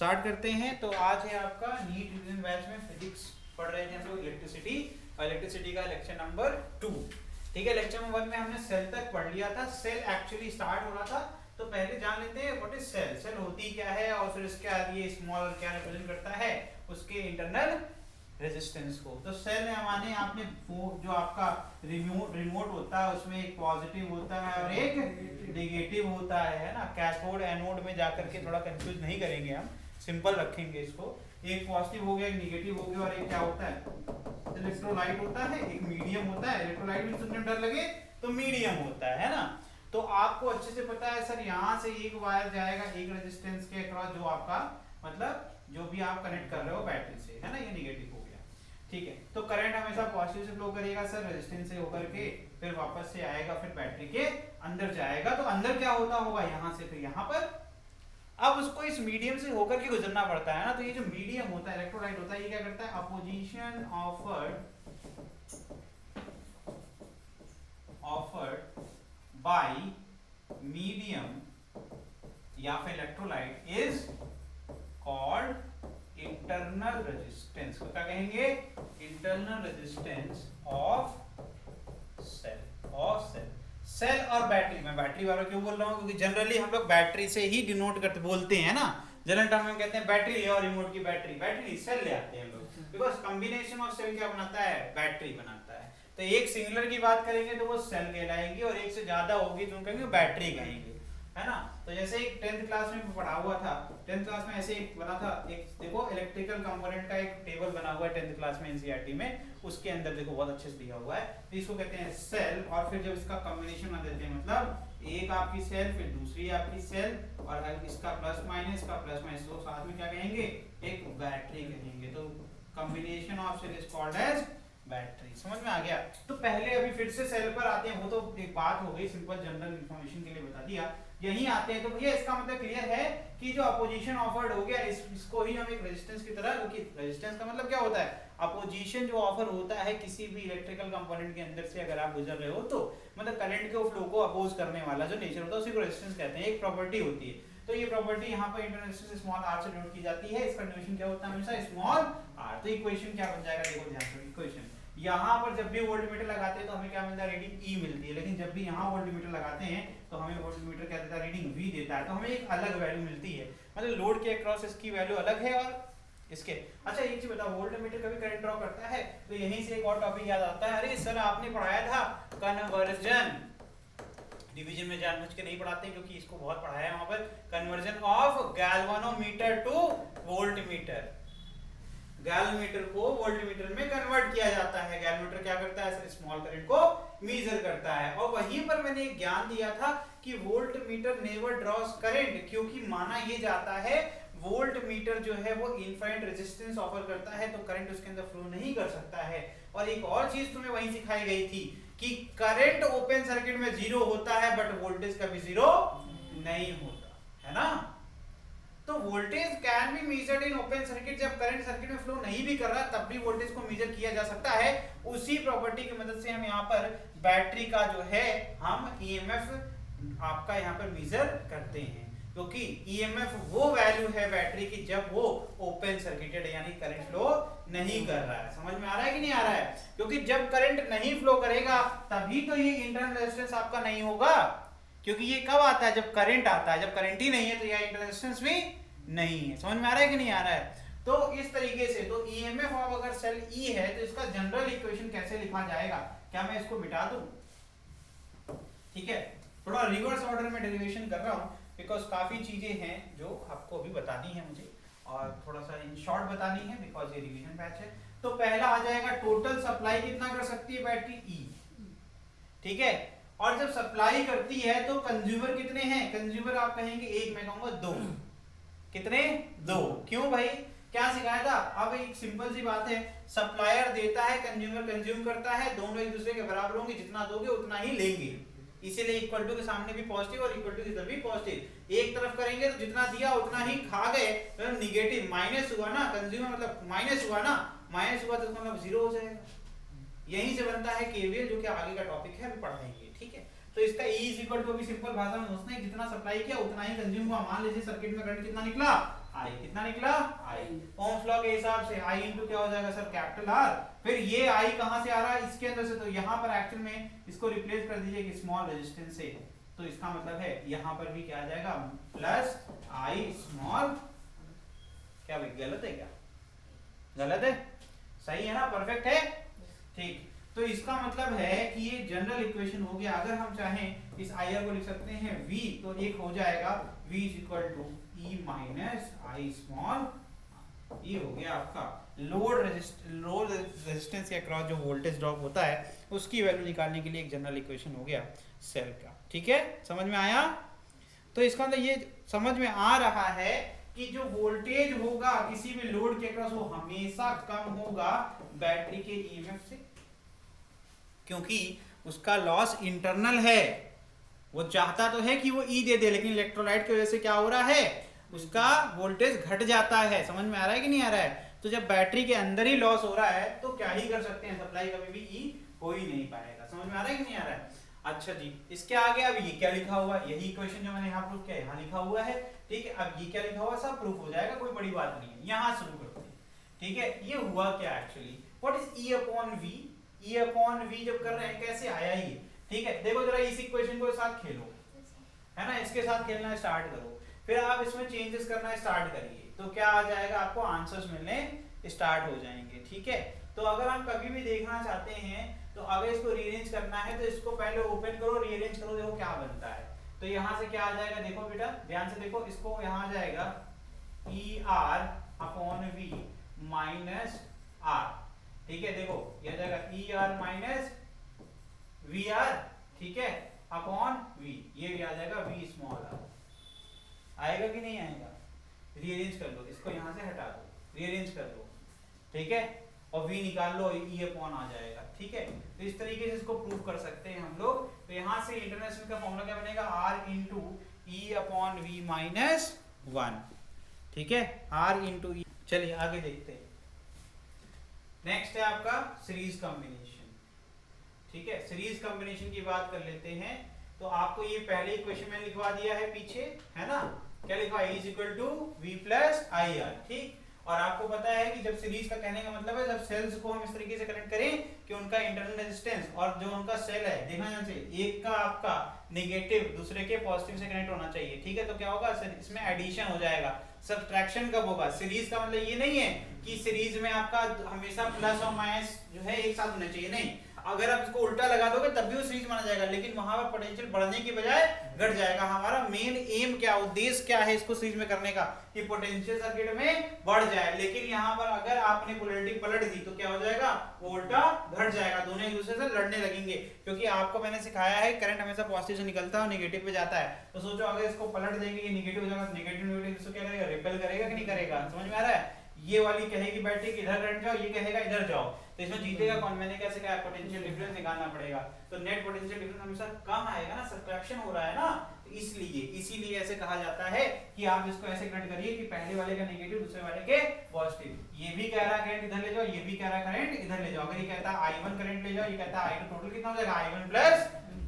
Start करते हैं। तो आज है आपका नीट रिवीजन बैच में फिजिक्स पढ़ रहे थे हम लोग इलेक्ट्रिसिटी, और इलेक्ट्रिसिटी का लेक्चर नंबर 2। ठीक है, लेक्चर नंबर 1 में हमने सेल तक पढ़ लिया था। सेल एक्चुअली स्टार्ट हो रहा था, तो पहले जान लेते हैं व्हाट इज सेल। सेल होती क्या है और फिर इसके बाद ये स्मॉल क्या रिप्रेजेंट करता है, उसके इंटरनल रेजिस्टेंस को। तो सेल में माने आपने जो आपका रिमोट होता है उसमें एक पॉजिटिव होता है और एक नेगेटिव होता है ना। कैथोड एनोड में जाकर के थोड़ा कंफ्यूज नहीं करेंगे, हम सिंपल रखेंगे इसको। एक पॉजिटिव हो गया, एक नेगेटिव हो गया, और एक क्या होता है, इलेक्ट्रोलाइट होता है, एक मीडियम होता है। इलेक्ट्रोलाइट में सुनने में डर लगे तो मीडियम होता है ना। तो आपको अच्छे से पता है सर, यहाँ से एक वायर जाएगा एक रेजिस्टेंस के अक्रॉस, जो आपका मतलब जो भी आप कनेक्ट कर रहे हो बैटरी से, है ना, ये नेगेटिव हो गया। ठीक है, तो करंट हमेशा पॉजिटिव से फ्लो करेगा सर, रेजिस्टेंस से होकर के फिर वापस से आएगा, फिर बैटरी के अंदर जाएगा। तो अंदर क्या होता होगा, यहाँ से फिर यहाँ पर। अब उसको इस मीडियम से होकर के गुजरना पड़ता है ना। तो ये जो मीडियम होता है, इलेक्ट्रोलाइट होता है, ये क्या करता है, अपोजिशन ऑफर्ड बाय मीडियम या फिर electrolyte is called internal resistance. को क्या कहेंगे, internal resistance of cell. Cell और बैटरी, मैं बैटरी वाला क्यों बोल रहा हूँ, क्योंकि जनरली हम लोग बैटरी से ही डिनोट करते बोलते हैं ना। जनरल टर्म में कहते हैं बैटरी ले, और रिमोट की बैटरी सेल ले आते हैं हम लोग, बिकॉज कॉम्बिनेशन ऑफ सेल क्या बनाता है, बैटरी बनाता है। तो एक सिंगुलर की बात करेंगे तो वो सेल कहलाएगी, और एक से ज्यादा होगी तो कहेंगे बैटरी कहेंगे, है ना। तो जैसे एक 10th क्लास में पढ़ा हुआ था, 10th क्लास में ऐसे एक बना था, एक देखो इलेक्ट्रिकल कंपोनेंट का एक टेबल बना हुआ है 10th क्लास में एनसीईआरटी में। उसके अंदर देखो बहुत अच्छे से दिया हुआ है, तो इसको कहते हैं सेल। और फिर जब इसका कॉम्बिनेशन बना देते हैं, मतलब एक आपकी सेल फिर दूसरी आपकी सेल, और इसका प्लस माइनस का प्लस माइनस, तो साथ में क्या कहेंगे, एक बैटरी कहेंगे। तो combination of cell is called as battery. समझ में आ गया। तो पहले अभी फिर से सेल पर आते हैं, वो तो एक बात हो गई, सिंपल जनरल इंफॉर्मेशन के लिए बता दिया। यहीं आते हैं तो भैया इसका मतलब क्लियर है कि जो अपोजिशन ऑफर्ड हो गया, इसको ही हम एक रेजिस्टेंस की तरह, क्योंकि रेजिस्टेंस का मतलब क्या होता है, अपोजिशन जो ऑफर होता है किसी भी इलेक्ट्रिकल कंपोनेंट के अंदर से अगर आप गुजर रहे हो, तो मतलब करंट के फ्लो को अपोज करने वाला जो नेचर होता है उसी को रेजिस्टेंस कहते हैं। एक प्रॉपर्टी होती है, तो ये प्रॉपर्टी यहाँ पर इंटरनल रेजिस्टेंस स्मॉल r से डिनोट की जाती है। इसका डिनोटेशन क्या होता है, हमेशा स्मॉल r। तो इक्वेशन क्या बन जाएगा, देखो ध्यान से इक्वेशन। यहाँ पर जब भी वोल्टमीटर लगाते हैं तो हमें क्या मिलता है, रीडिंग E मिलती है। लेकिन जब भी यहाँ वोल्टमीटर लगाते हैं तो हमें वोल्टमीटर क्या देता है, रीडिंग V देता है। तो हमें एक अलग वैल्यू मिलती है, मतलब लोड के अक्रॉस इसकी वैल्यू अलग है और इसके। अच्छा एक चीज बताओ, वोल्टमीटर कभी करंट ड्रॉ करता है, तो यहीं से एक और टॉपिक याद आता है, अरे सर आपने पढ़ाया था कन्वर्जन। डिवीजन में जानबूझ के नहीं पढ़ाते क्योंकि इसको बहुत पढ़ाया है वहां पर, conversion of galvanometer to voltmeter. Galvanometer को वोल्टमीटर में कन्वर्ट किया जाता है। गैल्वानोमीटर क्या करता है, स्मॉल करंट को मेजर करता है। और वहीं पर मैंने एक ज्ञान दिया था कि वोल्टमीटर नेवर ड्रॉस करंट, क्योंकि माना ये जाता है वोल्टमीटर जो है वो इनफाइनाइट रेजिस्टेंस ऑफर करता है, तो करंट उसके अंदर फ्लो नहीं कर सकता है। और एक और चीज तुम्हें वहीं सिखाई गई थी कि करंट ओपन सर्किट में 0 होता है, बट वोल्टेज कभी 0 नहीं होता, है ना। तो voltage can be measured in open circuit, जब करंट सर्किट में फ्लो नहीं भी कर रहा तब भी वोल्टेज को मेजर किया जा सकता है। उसी प्रॉपर्टी की मदद से हम यहाँ पर बैटरी का जो है हम ईएमएफ आपका यहाँ पर मेजर करते हैं, क्योंकि ईएमएफ वो वैल्यू है बैटरी की जब वो ओपन सर्किटेड यानी करंट फ्लो नहीं कर रहा है। समझ में आ रहा है कि नहीं आ रहा है, क्योंकि जब करंट नहीं फ्लो करेगा तभी तो ये इंटरनल रेजिस्टेंस आपका नहीं होगा, क्योंकि ये कब आता है, जब करंट आता है। जब करंट ही नहीं है तो यह इंटरनल रेजिस्टेंस भी नहीं है। समझ में आ रहा है कि नहीं आ रहा है। तो इस तरीके से तो ईएमएफ ऑफ अगर सेल E है तो इसका जनरल इक्वेशन कैसे लिखा जाएगा, क्या मैं इसको मिटा दूं, ठीक है। थोड़ा रिवर्स ऑर्डर में डेरिवेशन कर रहा हूं, बिकॉज काफी चीजें हैं जो आपको अभी बतानी है मुझे, और थोड़ा सा इन शॉर्ट बतानी है बिकॉज ये रिवीजन बैच है। तो पहला आ जाएगा टोटल सप्लाई कितना कर सकती है बैटरी, E, ठीक है। और जब सप्लाई करती है तो कंज्यूमर कितने हैं, कंज्यूमर आप कहेंगे एक, मैं कहूंगा 2। कितने, 2। क्यों भाई, क्या सिखाया था। अब एक सिंपल सी बात है, सप्लायर देता है, कंज्यूमर कंज्यूम करता है, दोनों एक दूसरे के बराबर होंगे, जितना दोगे उतना ही लेंगे। इसीलिए इक्वल टू के सामने भी पॉजिटिव और इक्वल टू की तरफ भी पॉजिटिव। एक तरफ करेंगे तो जितना दिया उतना ही खा गए, मतलब निगेटिव माइनस हुआ ना, कंज्यूमर मतलब माइनस हुआ ना, माइनस हुआ तो मतलब 0 हो जाएगा। यहीं से बनता है केवीएल, जो कि आगे का टॉपिक है, अभी पढ़ाएंगे, ठीक है। तो इसका E is equal to simple भाषा में उसने जितना सप्लाई किया उतना ही कंज्यूम हुआ। मान लीजिए सर्किट में करंट कितना निकला, I। कितना निकला, हिसाब से I इंटू क्या हो जाएगा सर कैपिटल R, फिर ये I कहां से आ रहा है इसके अंदर से, तो यहां पर एक्चुअल में इसको रिप्लेस कर दीजिए कि स्मॉल रेजिस्टेंस से, तो इसका मतलब है यहां पर भी क्या आ जाएगा प्लस I स्मॉल, क्या भाई गलत है क्या, गलत है, सही है ना, परफेक्ट है, ठीक। तो इसका मतलब है कि ये जनरल इक्वेशन हो गया। अगर हम चाहें इस IR को लिख सकते हैं V, तो एक हो जाएगा V is equal to E minus I small, ये हो गया आपका लोड रेजिस्टेंस के अक्रॉस जो वोल्टेज ड्रॉप होता है उसकी वैल्यू निकालने के लिए एक जनरल इक्वेशन हो गया सेल का, ठीक है, समझ में आया। तो इसका मतलब ये समझ में आ रहा है कि जो वोल्टेज होगा किसी भी लोड के अक्रॉस वो हमेशा कम होगा बैटरी के ईएमएफ से, क्योंकि उसका लॉस इंटरनल है। वो चाहता तो है कि वो ई दे दे, लेकिन इलेक्ट्रोलाइट की वजह से क्या हो रहा है, उसका वोल्टेज घट जाता है। समझ में आ रहा है कि नहीं आ रहा है। तो जब बैटरी के अंदर ही लॉस हो रहा है तो क्या ही कर सकते हैं, सप्लाई कभी भी ई हो ही नहीं पाएगा। समझ में आ रहा है कि नहीं आ रहा है। अच्छा जी, इसके आगे अब ये क्या लिखा हुआ है, यही इक्वेशन जो मैंने यहाँ प्रूफ किया यहाँ लिखा हुआ है, ठीक है। अब ये क्या लिखा हुआ है सब प्रूफ हो जाएगा, कोई बड़ी बात नहीं है। यहाँ शुरू करते हैं, ठीक है। ये हुआ क्या actually, what is E upon V, E upon V जब कर रहे हैं कैसे आया ये, ठीक है। देखो जरा इस इक्वेशन को साथ खेलो, है ना, इसके साथ खेलना स्टार्ट करो, फिर आप इसमें चेंजेस करना स्टार्ट करिए, तो क्या आ जाएगा, आपको आंसर्स मिलने स्टार्ट हो जाएंगे, ठीक है। तो अगर आप कभी भी देखना चाहते हैं तो अगर इसको रीअरेंज करना है तो इसको पहले ओपन करो, रीअरेंज करो, देखो क्या बनता है। तो यहाँ से क्या आ जाएगा, देखो बेटा ध्यान से देखो, इसको यहाँ आ जाएगा E R upon V minus R, ठीक है। देखो यह जाएगा E R minus V R, ठीक है, अपॉन वी, ये भी आ जाएगा वी स्मॉल आर। आएगा कि नहीं आएगा, रीअरेंज कर लो, इसको यहाँ से हटा दो, रीअरेंज कर लो, ठीक है, और v निकाल लो, ई अपॉन आ जाएगा, ठीक है। तो इस तरीके से इसको प्रूव कर सकते हैं हम लोग। तो यहाँ से इंटरनेशनल का फॉर्मूला क्या बनेगा, r into E upon V minus 1, ठीक है, r इंटू ई। चलिए आगे देखते हैं। नेक्स्ट है आपका सीरीज कॉम्बिनेशन, ठीक है। सीरीज कॉम्बिनेशन की बात कर लेते हैं। तो आपको ये पहले इक्वेशन में लिखवा दिया है पीछे, है ना, क्या लिखा है, is equal to V plus I R, ठीक। और आपको पता है कि जब सीरीज का कहने का मतलब है जब सेल्स को हम इस तरीके से कनेक्ट करें कि उनका इंटरनल रेजिस्टेंस और जो उनका सेल है, देखना ध्यान से, एक का आपका नेगेटिव दूसरे के पॉजिटिव से कनेक्ट होना चाहिए, ठीक है। तो क्या होगा, इसमें एडिशन हो जाएगा, सब्ट्रैक्शन कब होगा। सीरीज का मतलब ये नहीं है कि सीरीज में आपका हमेशा प्लस और माइनस जो है एक साथ होना चाहिए, नहीं। अगर आप इसको उल्टा लगा दोगे तब भी वो सीरीज माना जाएगा, लेकिन वहां पर पोटेंशियल बढ़ने की बजाय घट जाएगा। हमारा मेन एम क्या, उद्देश्य क्या है इसको सीरीज में करने का, कि पोटेंशियल सर्किट में बढ़ जाए। लेकिन यहाँ पर अगर आपने पोलैरिटी पलट दी तो क्या हो जाएगा, वो उल्टा घट जाएगा, दोनों एक दूसरे से लड़ने लगेंगे। क्योंकि आपको मैंने सिखाया है करंट हमेशा पॉजिटिव से निकलता है और नेगेटिव पे जाता है। तो सोचो अगर इसको पलट देंगे, ये नेगेटिव हो जाएगा, नेगेटिव इसको क्या करेगा, रिपेल करेगा कि नहीं करेगा। समझ में आ रहा है। ये वाली कहेगी बैटरी कि इधर करंट जाओ, ये कहेगा इधर जाओ, तो इसमें जीतेगा कौन, मैंने कैसे कहा, पोटेंशियल डिफरेंस निकालना पड़ेगा। तो नेट पोटेंशियल डिफरेंस हमेशा कम आएगा ना, सब्ट्रैक्शन हो रहा है ना, तो इसीलिए ऐसे कहा जाता है कि आप इसको ऐसे कनेक्ट करिए कि पहले वाले का नेगेटिव दूसरे वाले के पॉजिटिव। ये भी कह रहा है करंट इधर ले जाओ, ये भी कह रहा है करंट इधर ले जाओ। अगर ये कहता है I1 करंट ले जाओ, ये कहता है I2, टोटल कितना हो जाएगा, I1 प्लस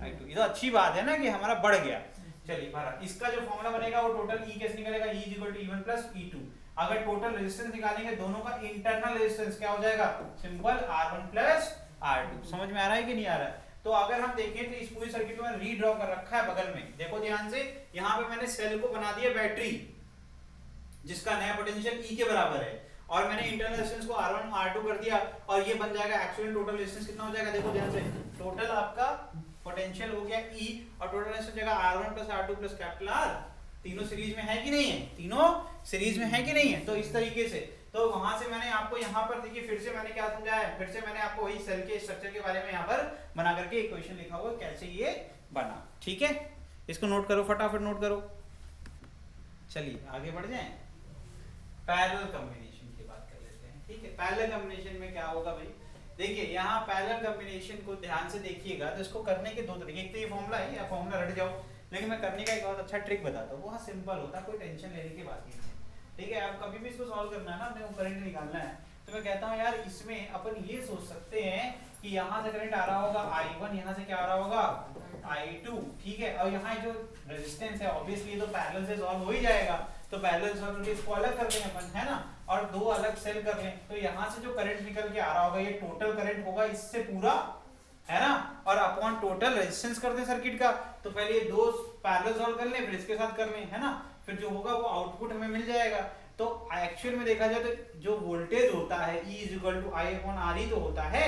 I2। ये तो अच्छी बात है ना कि हमारा बढ़ गया। चलिए बारह, इसका जो फॉर्मूला बनेगा वो टोटल E कैसे निकलेगा, E equal to E1 plus E2। अगर टोटल रेजिस्टेंस निकालेंगे दोनों का इंटरनल रेजिस्टेंस क्या हो जाएगा, सिंपल R1 प्लस R2। समझ में आ रहा है कि नहीं आ रहा है। तो अगर हम देखें तो इस पूरी सर्किट में रीड्रॉ कर रखा है बगल में, देखो ध्यान से, यहाँ पे मैंने सेल को बना दिया बैटरी जिसका नया पोटेंशियल E के बराबर है, और मैंने इंटरनल रेजिस्टेंस को R1 R2 कर दिया, और ये बन जाएगा एक्चुअल टोटल रेजिस्टेंस कितना हो जाएगा, देखो ध्यान से, टोटल आपका पोटेंशियल हो गया E और टोटल रेजिस्टेंस जगह R1 plus R2 plus capital R। तीनों सीरीज में है कि नहीं है, तीनों सीरीज में है कि नहीं है। तो इस तरीके से, तो वहां से मैंने आपको यहाँ पर देखिए फिर से मैंने क्या समझाया है, फिर से मैंने आपको वही सेल के स्ट्रक्चर के बारे में यहाँ पर बना करके इक्वेशन लिखा हुआ कैसे ये बना, ठीक है। इसको नोट करो, फटाफट नोट करो। चलिए आगे बढ़ जाएं, पैरेलल कॉम्बिनेशन की बात कर लेते हैं, ठीक है। पैरेलल कॉम्बिनेशन में क्या होगा भाई, देखिए यहाँ पैरेलल कॉम्बिनेशन को ध्यान से देखिएगा। तो इसको करने के दो तरीके, एक तो ये फॉर्मूला है, या फॉर्मूला रट जाओ, लेकिन मैं करने का एक बहुत अच्छा ट्रिक बताता हूँ, बहुत सिंपल होता है, कोई टेंशन लेने की बात नहीं है, ठीक है। आप कभी भी इसको सॉल्व करना है ना, अपने को करंट निकालना है, तो मैं कहता हूँ यार इसमें अपन ये सोच सकते हैं कि यहाँ से करंट आ रहा होगा I1, यहाँ से क्या आ रहा होगा I2, ठीक है। और यहाँ जो रेजिस्टेंस है ऑब्वियसली तो पैरेलल से सॉल्व हो ही जाएगा, तो पैरेलल सॉल्व करके इसको अलग कर लें अपन, है ना, और दो अलग सेल कर लें, तो यहाँ से जो करंट निकल के आ रहा होगा ये टोटल करंट होगा इससे पूरा, है ना, और अपॉन टोटल रेजिस्टेंस कर दें सर्किट का। तो पहले ये दो पैरेलल सॉल्व कर लें, फिर इसके साथ कर लें, है ना, फिर जो होगा वो आउटपुट हमें मिल जाएगा। तो एक्चुअल में देखा जाए तो जो वोल्टेज होता है E = I/R ही तो होता है,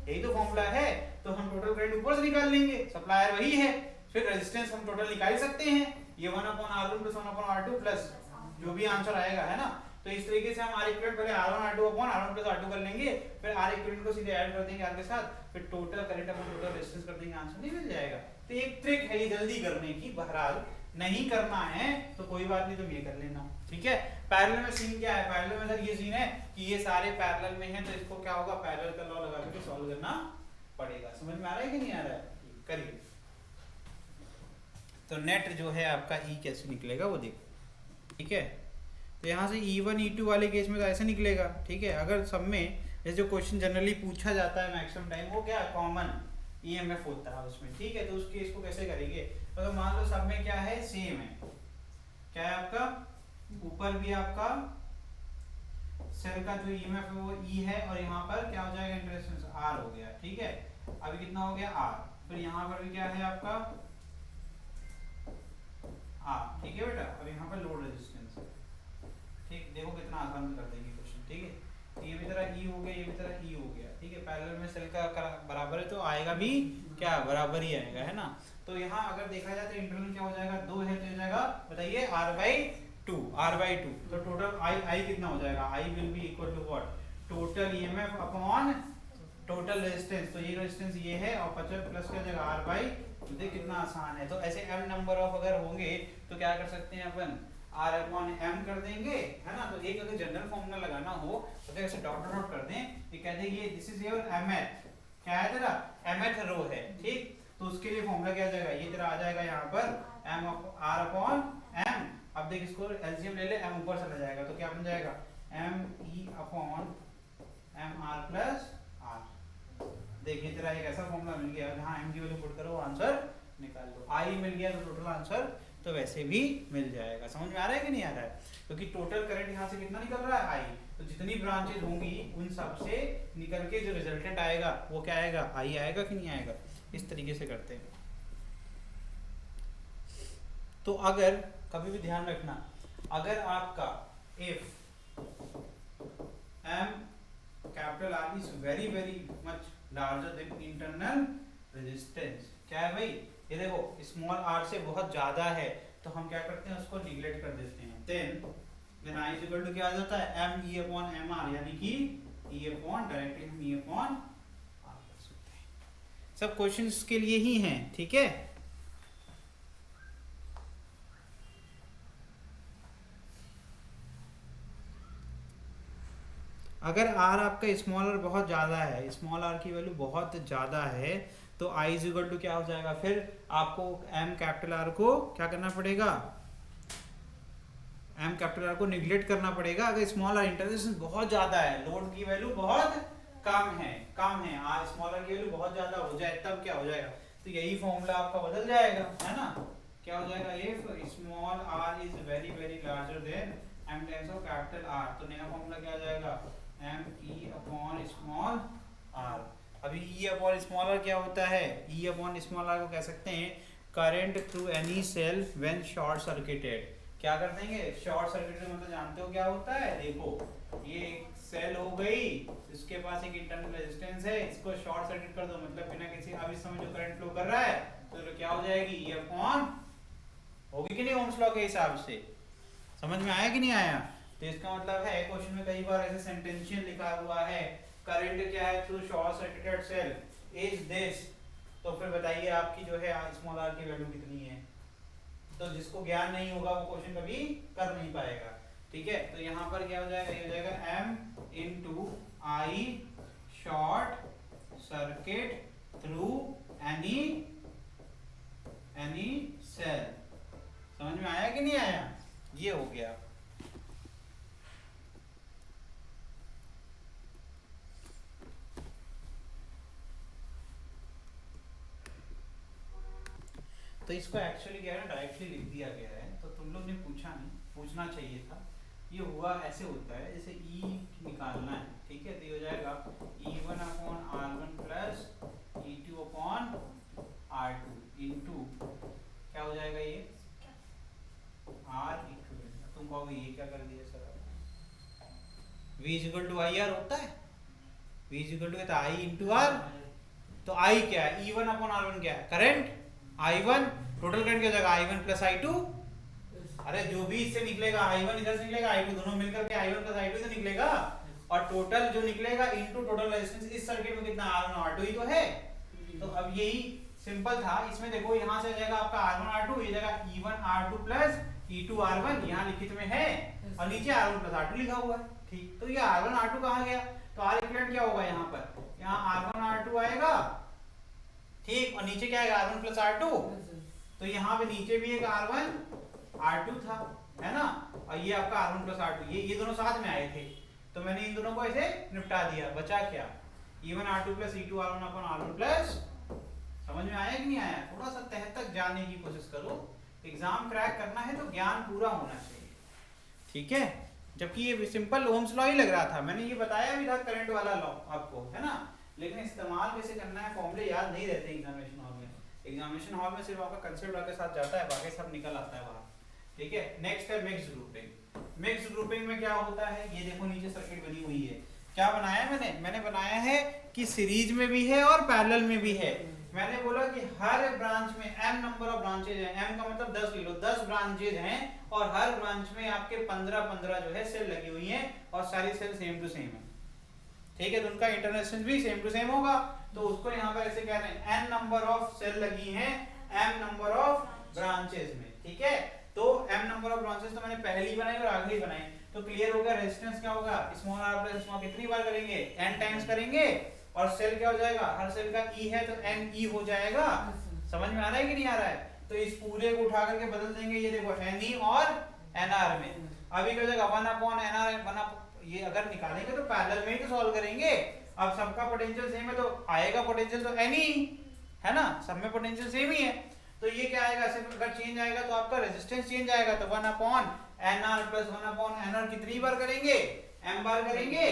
यही तो फॉर्मूला है। तो हम टोटल करंट ऊपर से निकाल लेंगे, सप्लायर वही है, फिर रेजिस्टेंस हम टोटल निकाल सकते हैं, ये 1/R1 + 1/R2 प्लस जो भी आंसर आएगा, है ना। तो इस तरीके से हम R इक्विवेलेंट पहले R1 + R2 कर लेंगे, फिर R इक्विवेलेंट को सीधे ऐड कर देंगे R के साथ, फिर total current upon total resistance कर देंगे, आंसर नहीं मिल जाएगा। तो एक ट्रिक है ये जल्दी करने की, बहरहाल नहीं करना है तो कोई बात नहीं, तुम ये कर लेना, ठीक है। पैरेलल में सीन क्या है, पैरेलल में सर ये सीन है कि ये सारे पैरेलल में हैं, तो इसको क्या होगा, पैरेलल का लॉ लगा के सॉल्व करना पड़ेगा। समझ में आ रहा है कि नहीं आ रहा है, करिए। तो नेट जो है आपका E कैसे निकलेगा वो देखो, ठीक है। तो यहाँ से E1 E2 वाले केस में तो ऐसे निकलेगा, ठीक है। अगर सब में जैसे जो क्वेश्चन जनरली पूछा जाता है मैक्सिमम टाइम, वो क्या कॉमन EMF होता है उसमें, ठीक है। तो उस केस को कैसे करेंगे, अगर मान लो सब में क्या है, सेम है, क्या है आपका, ऊपर भी आपका सेल का जो EMF है वो E है, और यहाँ पर क्या हो जाएगा, इंटरेस्टेंस R हो गया, ठीक है। अभी कितना हो गया R, फिर यहाँ पर भी क्या है आपका R, ठीक है बेटा। और यहाँ पर लोड रेजिस्टेंस, ठीक, देखो कितना आसान कर देंगे क्वेश्चन, ठीक है। ये भी तरह E हो गया, ये भी तरह E हो गया, ठीक है। पैरेलल में सेल का बराबर है तो आएगा भी क्या, बराबर ही आएगा, है ना। तो यहाँ अगर देखा जाए तो इंटरनल क्या हो जाएगा, 2 है तो हो जाएगा, बताइए R/2, R/2। तो टोटल I कितना हो जाएगा, I will be equal to what, total EMF upon total resistance. तो ये रेजिस्टेंस ये है, और 50 प्लस क्या हो जाएगा R/, देखिए कितना आसान है। तो ऐसे m नंबर ऑफ अगर होंगे तो क्या कर सकते हैं अपन, R/m कर देंगे, है ना। तो एक अगर जनरल फॉर्मूला लगाना हो तो ऐसे डॉट डॉट कर दें, ये कहते हैं ये दिस इज योर mth, क्या है तेरा mth रो है, ठीक। तो उसके लिए फॉर्मूला क्या आ जाएगा, ये तेरा आ जाएगा यहाँ पर R/m। अब देख इसको एलसीएम ले ले, m ऊपर चला जाएगा तो क्या बन जाएगा, me/mr + r। देखिए तेरा एक ऐसा फॉर्मूला मिल गया, जहाँ m की वैल्यू पुट करो आंसर निकाल लो, I मिल गया तो टोटल आंसर तो वैसे भी मिल जाएगा। समझ में आ रहा है कि नहीं आ रहा है, क्योंकि टोटल करंट यहाँ से कितना निकल रहा है I, तो जितनी ब्रांचेज होंगी उन सब से निकल के जो रिजल्टेंट आएगा वो क्या आएगा, I आएगा कि नहीं आएगा। इस तरीके से करते हैं। तो अगर कभी भी ध्यान रखना, अगर आपका if M is very much larger than internal resistance, क्या है भाई, ये देखो स्मॉल r से बहुत ज्यादा है तो हम क्या करते हैं, उसको निगलेक्ट कर देते हैं। then I इक्वल टू क्या आ जाता है, ME/mr, यानी कि डायरेक्टली हम E/r कर सकते हैं। सब क्वेश्चंस के लिए ही हैं, ठीक है। अगर r आपका स्मॉल r बहुत ज़्यादा है, स्मॉल r की वैल्यू बहुत ज़्यादा है, तो I इक्वल टू क्या हो जाएगा, फिर आपको M R को क्या करना पड़ेगा, M R को निगलेक्ट करना पड़ेगा। अगर स्मॉल r इंटरसेप्शन बहुत ज़्यादा है, लोड की वैल्यू बहुत कम है r स्मॉल r की वैल्यू बहुत ज़्यादा हो जाए, तब क्या हो जाएगा, तो यही फॉर्मूला आपका बदल जाएगा, है ना। क्या हो जाएगा, if small r is very larger than m times of capital R, तो नया फॉर्मूला क्या आ जाएगा, ME/स्मॉल r। अभी E/स्मॉल r क्या होता है, E/स्मॉल r को कह सकते हैं current through any cell when short circuited. क्या कर देंगे, शॉर्ट सर्किटेड मतलब जानते हो क्या होता है, देखो ये एक सेल हो गई, इसके पास एक इंटरनल रेजिस्टेंस है, इसको शॉर्ट सर्किट कर दो, मतलब बिना किसी, अब इस समय जो करंट फ्लो कर रहा है तो क्या हो जाएगी, E/, होगी कि नहीं ओम्स लॉ के हिसाब से। समझ में आया कि नहीं आया। तो इसका मतलब है क्वेश्चन में कई बार ऐसे सेंटेंशियल लिखा हुआ है, करंट क्या है through short circuited cell is this, तो फिर बताइए आपकी जो है स्मॉल r की वैल्यू कितनी है। तो जिसको ज्ञान नहीं होगा वो क्वेश्चन कभी कर नहीं पाएगा, ठीक है। तो यहाँ पर क्या हो जाएगा, ये हो जाएगा M/I short circuit through any cell. समझ में आया कि नहीं आया, ये हो गया। तो इसको एक्चुअली क्या है ना, डायरेक्टली लिख दिया गया है, तो तुम लोग ने पूछा नहीं पूछना चाहिए था। ये हुआ ऐसे होता है, जैसे E निकालना है, ठीक है, तो ये हो जाएगा E1 upon R1 plus E2 upon R2 into क्या हो जाएगा ये R इक्विवेलेंट। तुम कहोगे ये क्या कर दिया sir, V equal to I R होता है, V equal to I into R, तो I क्या है, E1 अपॉन R1 क्या है, करंट I1, टोटल करंट क्या हो जाएगा I1 प्लस I2, अरे जो भी इससे निकलेगा I1 इधर से निकलेगा I2, दोनों मिलकर के I1 प्लस I2 से निकलेगा, और टोटल जो निकलेगा इनटू टोटल रेजिस्टेंस, इस सर्किट में कितना R1 R2 ही तो है। तो अब यही सिंपल था, इसमें देखो यहाँ से जाएगा आपका R1 R2, ये जाएगा E1 R2 plus E2 R1, यहाँ लिखित में है, और नीचे R1 प्लस R2 लिखा हुआ है, ठीक। तो ये R1 R2 कहाँ गया, तो R इक्विवेलेंट क्या होगा यहाँ पर, यहाँ R1 R2 आएगा, ठीक, और नीचे क्या आएगा R1 प्लस R2, तो यहाँ पे नीचे भी एक R1 R2 था, है ना, और ये आपका R1 प्लस R2, ये दोनों साथ में आए थे, तो मैंने इन दोनों को ऐसे निपटा दिया, बचा क्या E1 R2 plus E2 R1 अपन R1 प्लस। समझ में आया कि नहीं आया, थोड़ा सा तह तक जाने की कोशिश करो, एग्जाम क्रैक करना है तो ज्ञान पूरा होना चाहिए, ठीक है। जबकि ये सिंपल ओम्स लॉ ही लग रहा था, मैंने ये बताया भी था करंट वाला लॉ आपको, है ना, लेकिन इस्तेमाल कैसे करना है, फॉर्मूले याद नहीं रहते एग्जामिनेशन हॉल में। एग्जामिनेशन हॉल में सिर्फ आपका कंसेप्ट आपके साथ जाता है, बाकी सब निकल आता है बाहर, ठीक है। नेक्स्ट है मिक्स ग्रुपिंग। मिक्स ग्रुपिंग में क्या होता है, ये देखो नीचे सर्किट बनी हुई है, क्या बनाया है मैंने बनाया है कि सीरीज में भी है और पैरेलल में भी है। मैंने बोला कि हर ब्रांच में m नंबर ऑफ ब्रांचेज हैं, m का मतलब 10 ले लो, 10 ब्रांचेज हैं, और हर ब्रांच में आपके 15-15 जो है सेल लगी हुई हैं, और सारी सेल सेम टू सेम है, ठीक है, तो उनका इंटरनेशनल भी सेम टू सेम होगा, तो उसको यहाँ पर ऐसे कह रहे हैं n नंबर ऑफ सेल लगी हैं m नंबर ऑफ ब्रांचेज में, ठीक है। तो m नंबर ऑफ ब्रांचेस तो मैंने पहली बनाई और आखिरी बनाई, तो क्लियर हो गया रेजिस्टेंस क्या होगा, स्मॉल r प्लस स्मॉल कितनी बार करेंगे, n टाइम्स करेंगे, और सेल क्या हो जाएगा, हर सेल का e है तो n e हो जाएगा। समझ में आ रहा है कि नहीं आ रहा है, तो इस पूरे को उठा करके बदल देंगे, ये देखो n e और nr में, अभी क्या हो जाएगा 1 अपॉन nr, ये अगर निकालेंगे तो पैरेलल में ही तो सॉल्व करेंगे, अब सबका पोटेंशियल सेम है तो आएगा पोटेंशियल तो n ही है ना, सब में पोटेंशियल सेम ही है, तो ये क्या आएगा, सिर्फ अगर चेंज आएगा तो आपका रेजिस्टेंस चेंज आएगा, तो 1 upon nr plus 1 upon nr कितनी बार करेंगे, m बार करेंगे,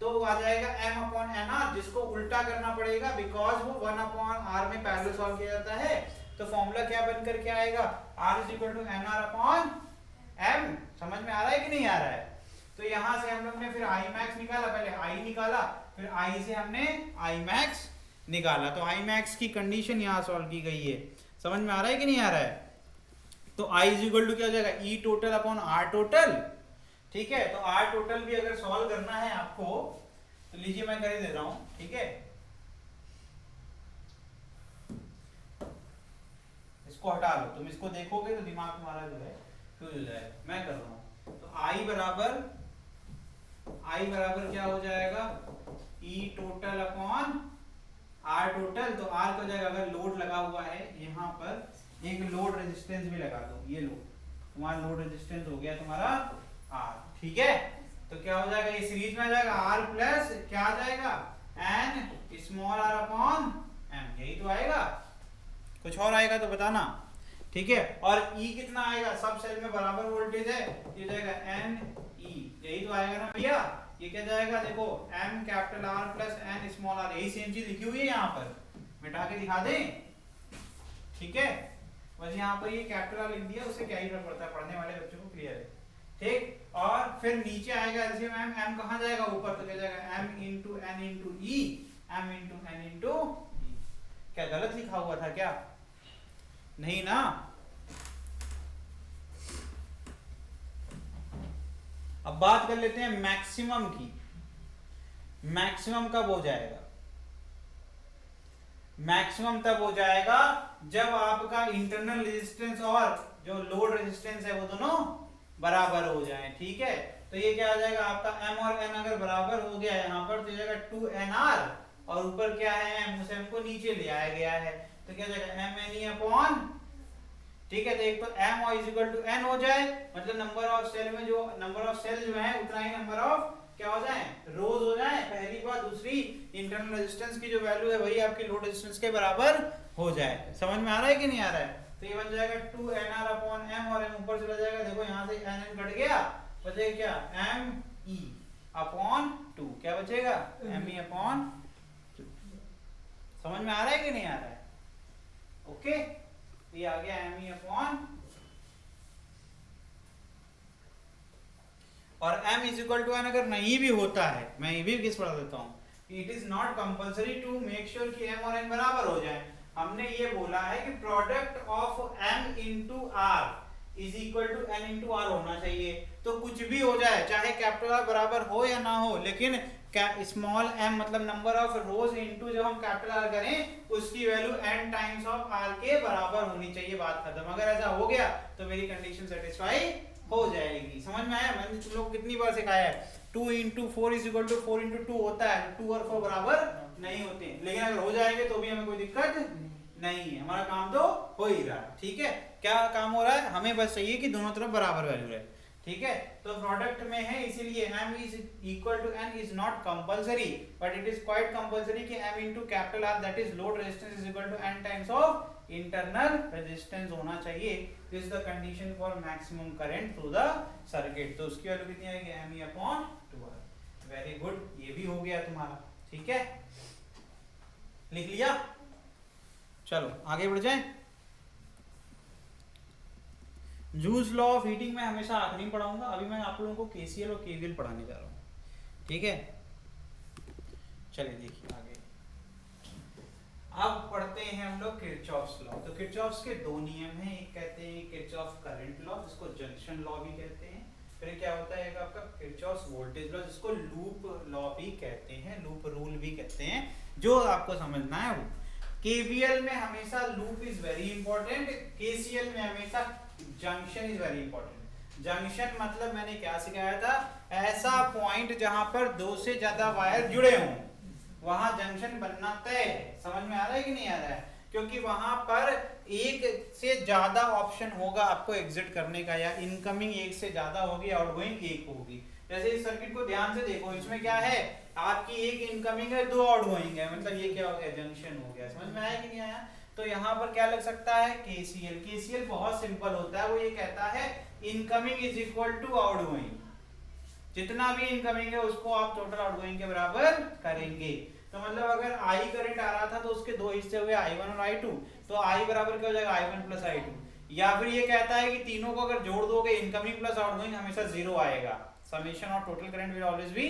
तो आ जाएगा m अपॉन nr, जिसको उल्टा करना पड़ेगा बिकॉज वो 1 अपॉन r में पैरेलल सॉल्व किया जाता है, तो फॉर्मूला क्या बनकर के आएगा, r is equal to nr upon m। समझ में आ रहा है कि नहीं आ रहा है, तो यहां से हम लोग ने फिर I max निकाला, पहले I निकाला, फिर I से हमने I max निकाला, तो I max की कंडीशन यहाँ सॉल्व की गई है। समझ में आ रहा है कि नहीं आ रहा है, तो I इज इक्वल टू क्या हो जाएगा, E total upon R total, ठीक है। तो R टोटल भी अगर सॉल्व करना है आपको तो लीजिए मैं कर ही दे रहा हूं, ठीक है, इसको हटा लो, तुम इसको देखोगे तो दिमाग तुम्हारा जो है फ्यूज हो जाएगा, मैं कर रहा हूं, तो I बराबर क्या हो जाएगा, E total upon R total, तो R का जाएगा, अगर लोड लगा हुआ है यहाँ पर एक लोड रेजिस्टेंस भी लगा दो, ये लोड तुम्हारा लोड रेजिस्टेंस हो गया तुम्हारा R, ठीक है, तो क्या हो जाएगा, ये सीरीज में आ जाएगा R प्लस क्या आ जाएगा n small r upon m, यही तो आएगा, कुछ और आएगा तो बताना, ठीक है। और E कितना आएगा, सब सेल में बराबर वोल्टेज है, ये जाएगा n E, यही तो आएगा ना भैया, ये क्या जाएगा, देखो m capital R plus n small r, यही सेम चीज लिखी हुई है यहाँ पर, मिटा के दिखा दें, ठीक है, बस यहाँ पर ये कैपिटल R लिख दिया, उससे क्या ही फर्क पड़ता है, पढ़ने वाले बच्चों को क्लियर है, ठीक। और फिर नीचे आएगा एलसीएम m कहाँ जाएगा, ऊपर, तो क्या जाएगा m into n into e, m into n into e, क्या गलत लिखा हुआ था क्या, नहीं ना। अब बात कर लेते हैं मैक्सिमम की, मैक्सिमम कब हो जाएगा, मैक्सिमम तब हो जाएगा जब आपका इंटरनल रेजिस्टेंस और जो लोड रेजिस्टेंस है वो दोनों बराबर हो जाएं, ठीक है। तो ये क्या आ जाएगा आपका m और n अगर बराबर हो गया यहाँ पर, तो जाएगा 2nr, और ऊपर क्या है m, उसे हमको नीचे ले आया गया है, तो क्या जाएगा mne अपॉन, ठीक है, तो एक तो m और इज इक्वल टू n हो जाए, मतलब नंबर ऑफ सेल में जो नंबर ऑफ सेल जो है उतना ही नंबर ऑफ क्या हो जाए, रोज हो जाए, पहली बात, दूसरी इंटरनल रेजिस्टेंस की जो वैल्यू है वही आपकी लोड रेजिस्टेंस के बराबर हो जाए। समझ में आ रहा है कि नहीं आ रहा है, तो ये बन जाएगा 2nr अपॉन m और m ऊपर चला जाएगा, देखो यहाँ से n कट गया, बचेगा क्या me अपॉन 2, क्या बचेगा me अपॉन 2। समझ में आ रहा है कि नहीं आ रहा है? ओके, ये आ गया me अपॉन, और m is equal to n अगर नहीं भी होता है, मैं ये भी किस पढ़ा देता हूँ, it is not compulsory to make sure कि m और n बराबर हो जाए। हमने ये बोला है कि product of m into r is equal to n into r होना चाहिए। तो कुछ भी हो जाए, चाहे कैपिटल R बराबर हो या ना हो, लेकिन स्मॉल m मतलब नंबर ऑफ रोज इनटू जब हम कैपिटल R करें उसकी value n times of r के बराबर होनी चाहिए, बात खत्म। अगर ऐसा हो गया तो मेरी कंडीशन सेटिस्फाई हो जाएगी। समझ में आया? मैंने तुम लोग कितनी बार सिखाया है, 2 into 4 is equal to 4 into 2 होता है, 2 और 4 बराबर नहीं होते, लेकिन अगर हो जाएंगे तो भी हमें कोई दिक्कत नहीं है, हमारा काम तो हो ही रहा है। ठीक है, क्या काम हो रहा है, हमें बस चाहिए कि दोनों तरफ बराबर वैल्यू रहे। ठीक है, तो प्रोडक्ट में है इसीलिए m is equal to n is not compulsory, but it is quite compulsory कि m into capital R that is load resistance is equal to n times of internal resistance होना चाहिए। This is the condition for maximum current through the circuit. तो उसकी value कितनी आएगी, me upon 2r। Very good, ये भी हो गया तुम्हारा। ठीक है, लिख लिया? चलो आगे बढ़ जाएं। जूस लॉ ऑफ हीटिंग में हमेशा आखिरी पढ़ाऊंगा, अभी मैं आप लोगों को केसीएल और केवीएल पढ़ाने जा रहा हूँ। ठीक है, चलिए देखिए आगे। अब पढ़ते हैं हम लोग किरचॉफ्स लॉ। तो किरचॉफ्स के दो नियम हैं, एक कहते हैं किरचॉफ करंट लॉ जिसको जंक्शन लॉ भी कहते हैं, फिर क्या होता है एक आपका किरचॉफ्स वोल्टेज लॉ जिसको लूप लॉ भी कहते हैं, लूप रूल भी कहते हैं, जो आपको समझना है वो। केवीएल में हमेशा loop is very important, KCL में हमेशा junction is very important. Junction मतलब मैंने क्या सिखाया था, ऐसा पॉइंट जहां पर दो से ज्यादा वायर जुड़े हों वहां जंक्शन बनना तय है। समझ में आ रहा है कि नहीं आ रहा है? क्योंकि वहां पर एक से ज्यादा ऑप्शन होगा आपको एग्जिट करने का, या इनकमिंग एक से ज्यादा होगी, आउटगोइंग एक होगी। जैसे इस सर्किट को ध्यान से देखो, इसमें क्या है, आपकी एक इनकमिंग है, दो आउटगोइंग है, मतलब ये क्या हो गया, जंक्शन हो गया। समझ में आया कि नहीं आया? तो यहाँ पर क्या लग सकता है, केसीएल। केसीएल बहुत सिंपल होता है, वो ये कहता है incoming is equal to outgoing, जितना भी इनकमिंग है उसको आप टोटल आउटगोइंग के बराबर करेंगे। तो मतलब अगर I करंट आ रहा था तो उसके दो हिस्से हुए I1 और I2, तो I बराबर क्या हो जाएगा, I1 प्लस I2। या फिर ये कहता है कि तीनों को अगर जोड़ दोगे इनकमिंग प्लस आउटगोइंग हमेशा जीरो आएगा, summation of total current will always be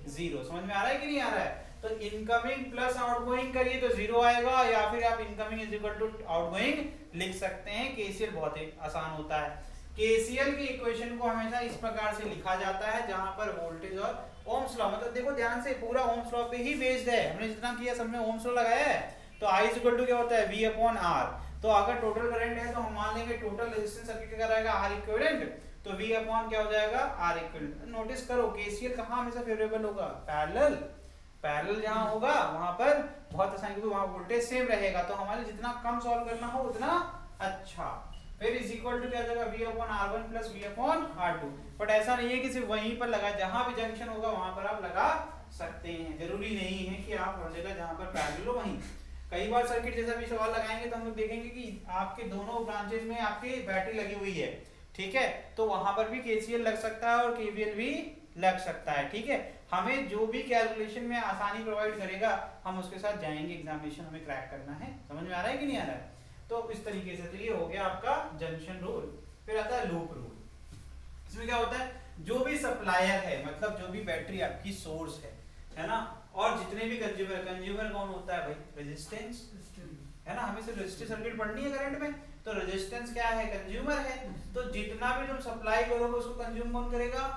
zero. समझ में आ रहा है कि नहीं आ रहा है? तो इनकमिंग प्लस आउटगोइंग करिए तो जीरो आएगा, या फिर आप incoming is equal to outgoing लिख सकते हैं। केसीएल बहुत ही आसान होता है। केसीएल की इक्वेशन को हमेशा इस प्रकार से लिखा जाता है जहां पर वोल्टेज और ओम्स लॉ, मतलब देखो ध्यान से, पूरा ओम्स लॉ पे ही बेस्ड है, हमने जितना किया सब में ओम्स लॉ लगाया है। तो I इज इक्वल टू क्या होता है, V अपॉन R। तो अगर टोटल करंट है तो हम मान लेंगे टोटल रेजिस्टेंस सर्किट का रहेगा R इक्विवेलेंट, तो V अपॉन क्या हो जाएगा, R इक्विवेलेंट। नोटिस करो केसीएल कहां हमेशा फेवरेबल होगा, पैरेलल। पैरेलल जहां होगा वहां पर बहुत आसान, क्योंकि वहां वोल्टेज सेम रहेगा, तो हमारे जितना कम सॉल्व करना हो उतना अच्छा। फिर इज इक्वल टू क्या हो जाएगा, V upon R1 plus V upon R2। But ऐसा नहीं है कि सिर्फ वहीं पर लगा, जहां भी जंक्शन होगा वहां पर आप लगा सकते हैं, जरूरी नहीं है कि आप हर जगह जहां पर पैरेलल हो वहीं। कई बार सर्किट जैसा भी सवाल लगाएंगे तो हम लोग देखेंगे कि आपके दोनों ब्रांचेस में आपकी बैटरी लगी हुई है, ठीक है, तो वहां पर भी केसीएल लग सकता है और केवीएल भी लग सकता है। ठीक है, हमें जो भी कैलकुलेशन में आसानी प्रोवाइड करेगा हम उसके साथ जाएंगे, एग्जामिनेशन हमें क्रैक करना है। समझ में आ रहा है कि नहीं आ रहा है? तो इस तरीके से, तो ये हो गया आपका जंक्शन रूल। फिर आता है लूप रूल। इसमें क्या होता है, जो भी सप्लायर है, मतलब जो भी बैटरी आपकी सोर्स है ना, और जितने भी कंज्यूमर, कंज्यूमर कौन होता है भाई, रेजिस्टेंस है ना, हमें सिर्फ रेजिस्टिव सर्किट पढ़नी है करंट में, तो रेजिस्टेंस क्या है, कंज्यूमर है। तो जितना भी तुम सप्लाई करोगे उसको कंज्यूम कौन करेगा,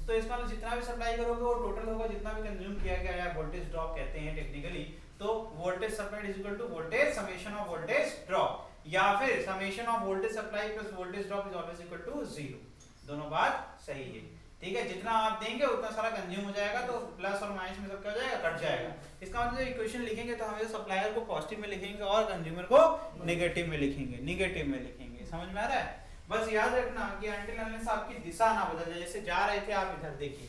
तो इसका मतलब जितना भी सप्लाई करोगे वो टोटल होगा जितना भी कंज्यूम किया गया है, वोल्टेज ड्रॉप कहते हैं टेक्निकली। तो voltage supplied is equal to voltage summation of voltage drop, या फिर summation of voltage supply plus voltage drop is always equal to zero. दोनों बात सही है, ठीक है, जितना आप देंगे उतना सारा कंज्यूम हो जाएगा, तो प्लस और माइनस में सब क्या हो जाएगा, कट जाएगा। इसका मतलब इक्वेशन लिखेंगे तो हमें सप्लायर को पॉजिटिव में लिखेंगे और कंज्यूमर को नेगेटिव में लिखेंगे, नेगेटिव में लिखेंगे। समझ में आ रहा है? बस याद रखना कि अनटिल अनलेस आपकी दिशा ना बदल जाए, जैसे जा रहे थे आप इधर देखिए,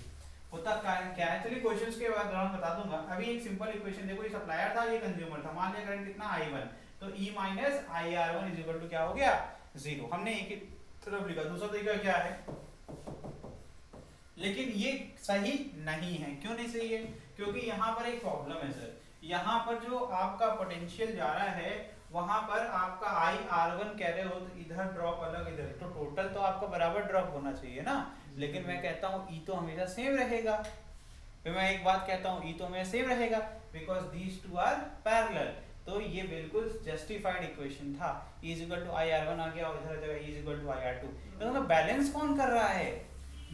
होता क्या है, चलिए क्वेश्चंस के बाद दौरान बता दूंगा। अभी एक सिंपल इक्वेशन देखो, ये सप्लायर था, ये कंज्यूमर था, मान लिया करंट कितना I1, तो E minus I R one is equal to क्या हो गया 0। हमने एक ही तरफ लिखा, दूसरा तरीका क्या है, लेकिन ये सही नहीं है। क्यों नहीं सही है? क्योंकि यहाँ पर एक प्रॉब्लम है सर, यहाँ पर जो आपका पोटेंशियल जा रहा है वहां पर आपका आई आर वन कह रहे हो तो इधर ड्रॉप अलग इधर, तो टोटल तो आपका बराबर ड्रॉप होना चाहिए ना, लेकिन मैं कहता हूँ ई तो हमेशा सेम रहेगा। फिर मैं एक बात कहता हूँ ई तो हमेशा सेम रहेगा because these two are parallel. तो ये बिल्कुल जस्टिफाइड इक्वेशन था, E is equal to I R one आ गया और इधर जगह E is equal to I R two. तो बैलेंस कौन कर रहा है,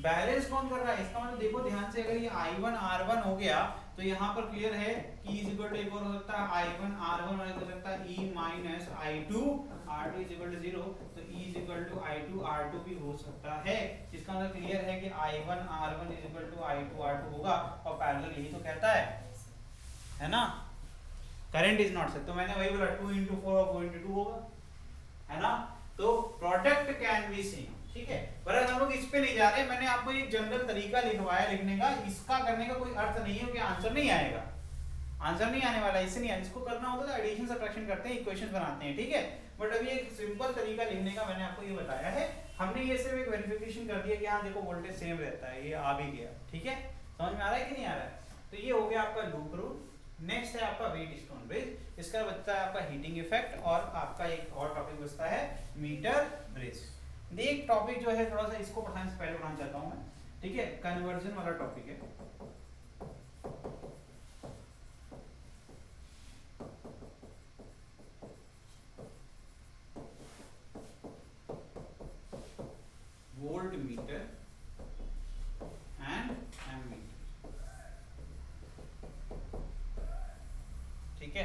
बैलेंस कौन कर रहा है, इसका मतलब देखो ध्यान से, अगर ये I1 R1 हो गया तो यहाँ पर क्लियर है कि इज इक्वल टू एक और हो सकता है I1 R1 और हो सकता है E minus I2 R2 is equal to 0, तो E is equal to I2 R2 भी हो सकता है। इसका मतलब क्लियर है कि I1 R1 is equal to I2 R2 होगा और पैरेलल यही तो कहता है ना। करंट इज नॉट सेट, तो मैंने वही बोला 2 into 4 और 4 into 2 होगा, है ना। तो प्रोडक्ट कैन बी सेम, ठीक है। पर हम लोग इस पे नहीं जा रहे, मैंने आपको एक जनरल तरीका लिखवाया लिखने का, इसका करने का कोई अर्थ नहीं है कि आंसर नहीं आएगा, आंसर नहीं आने वाला, इससे नहीं, इसको करना होता है एडिशन सब्ट्रैक्शन करते हैं, इक्वेशंस बनाते हैं, ठीक है। बट अभी एक सिंपल तरीका लिखने का मैंने आपको ये बताया है। हमने ये सिर्फ एक वेरिफिकेशन कर दिया कि हाँ देखो वोल्टेज सेम रहता है, ये आ भी गया, ठीक है। समझ में आ रहा है कि नहीं आ रहा है? तो ये हो गया आपका लूप रूल। नेक्स्ट है आपका व्हीटस्टोन ब्रिज, इसका बचता है आपका हीटिंग इफेक्ट और आपका एक और टॉपिक बचता है मीटर ब्रिज। एक टॉपिक जो है थोड़ा सा इसको पढ़ाने से पहले पढ़ाना चाहता हूं मैं, ठीक है, कन्वर्जन वाला टॉपिक है। वोल्ट मीटर एंड एमीटर, ठीक है।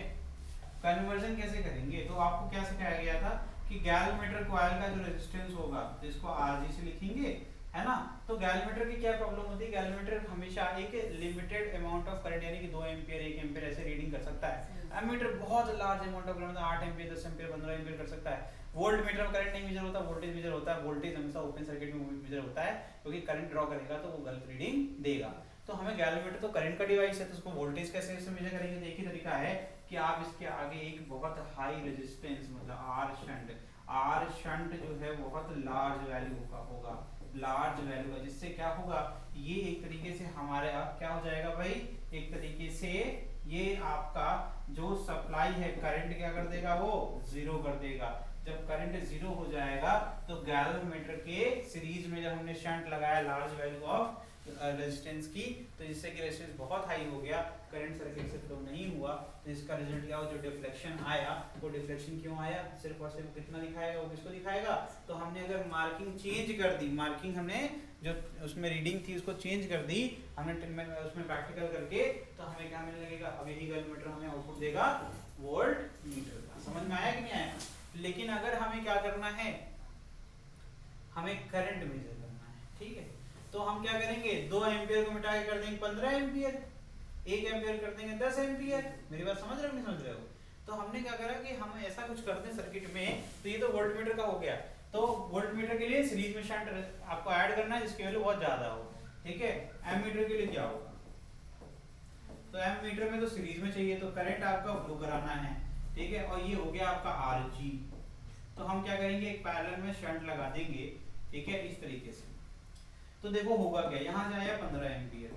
कन्वर्जन कैसे करेंगे, तो आपको क्या सिखाया गया था कि गैल्वेमीटर कॉइल का जो रेजिस्टेंस होगा जिसको आरजी से लिखेंगे, है ना। तो गैल्वेमीटर की क्या प्रॉब्लम होती है, गैल्वेमीटर हमेशा एक लिमिटेड अमाउंट ऑफ करंट यानी कि 2 एम्पीयर 1 एम्पीयर ऐसे रीडिंग कर सकता है। एमीटर बहुत large amount of current 8 ampere 10 ampere 15 ampere कर सकता है। वोल्ट मीटर में करंट नहीं मेजर होता, वोल्टेज मेजर होता है। वोल्टेज हमेशा ओपन सर्किट में मेजर होता है क्योंकि करंट ड्रॉ करेगा तो वो गलत रीडिंग देगा। तो हमें गैल्वेमीटर तो करंट का डिवाइस है, तो उसको वोल्टेज कैसे मेजर करेंगे, तो एक ही तरीका है कि आप इसके आगे एक बहुत हाई रेजिस्टेंस मतलब आर शंट जो है बहुत लार्ज वैल्यू का होगा, लार्ज वैल्यू का, जिससे क्या होगा ये एक तरीके से हमारे क्या हो जाएगा भाई, एक तरीके से ये आपका जो सप्लाई है करंट क्या कर देगा, वो जीरो कर देगा। जब करंट जीरो हो जाएगा तो गैल्वेमीटर के सीरीज में जब हमने शंट लगाया लार्ज वैल्यू ऑफ रेजिस्टेंस की, तो जिससे कि रेजिस्टेंस बहुत हाई हो गया, करंट सर्किट से फ्लो नहीं हुआ, तो इसका रिजल्ट क्या हो, जो डिफ्लेक्शन आया वो डिफ्लेक्शन क्यों आया, सिर्फ और सिर्फ कितना दिखाएगा, वो किसको दिखाएगा। तो हमने अगर मार्किंग चेंज कर दी, मार्किंग हमने जो उसमें रीडिंग थी उसको चेंज कर दी हमने उसमें प्रैक्टिकल करके, तो हमें क्या मिलने लगेगा, अब यही गैल्वेमीटर हमें आउटपुट देगा वोल्ट मीटर का। समझ में आया कि नहीं आया? लेकिन अगर हमें क्या करना है, हमें करंट मेजर करना है, ठीक है। तो हम क्या करेंगे, 2 एम्पीयर को मिटा के कर देंगे 15 एम्पीयर, 1 एम्पीयर कर देंगे 10 एम्पीयर। मेरी बात समझ रहे हो नहीं समझ रहे हो? तो हमने क्या करा कि हम ऐसा कुछ करते हैं सर्किट में, तो ये तो वोल्टमीटर का हो गया। तो वोल्टमीटर के लिए सीरीज में शंट आपको ऐड करना है जिसकी वैल्यू बहुत ज्यादा हो, ठीक है। एमीटर के लिए क्या होगा, तो एमीटर में तो सीरीज में चाहिए, तो करंट आपका फ्लो कराना है, ठीक है। और ये हो गया आपका आरजी, तो हम क्या करेंगे, एक पैरेलल में शंट लगा देंगे, ठीक है, इस तरीके से। तो देखो होगा क्या, यहाँ से आया 15 एम्पीयर,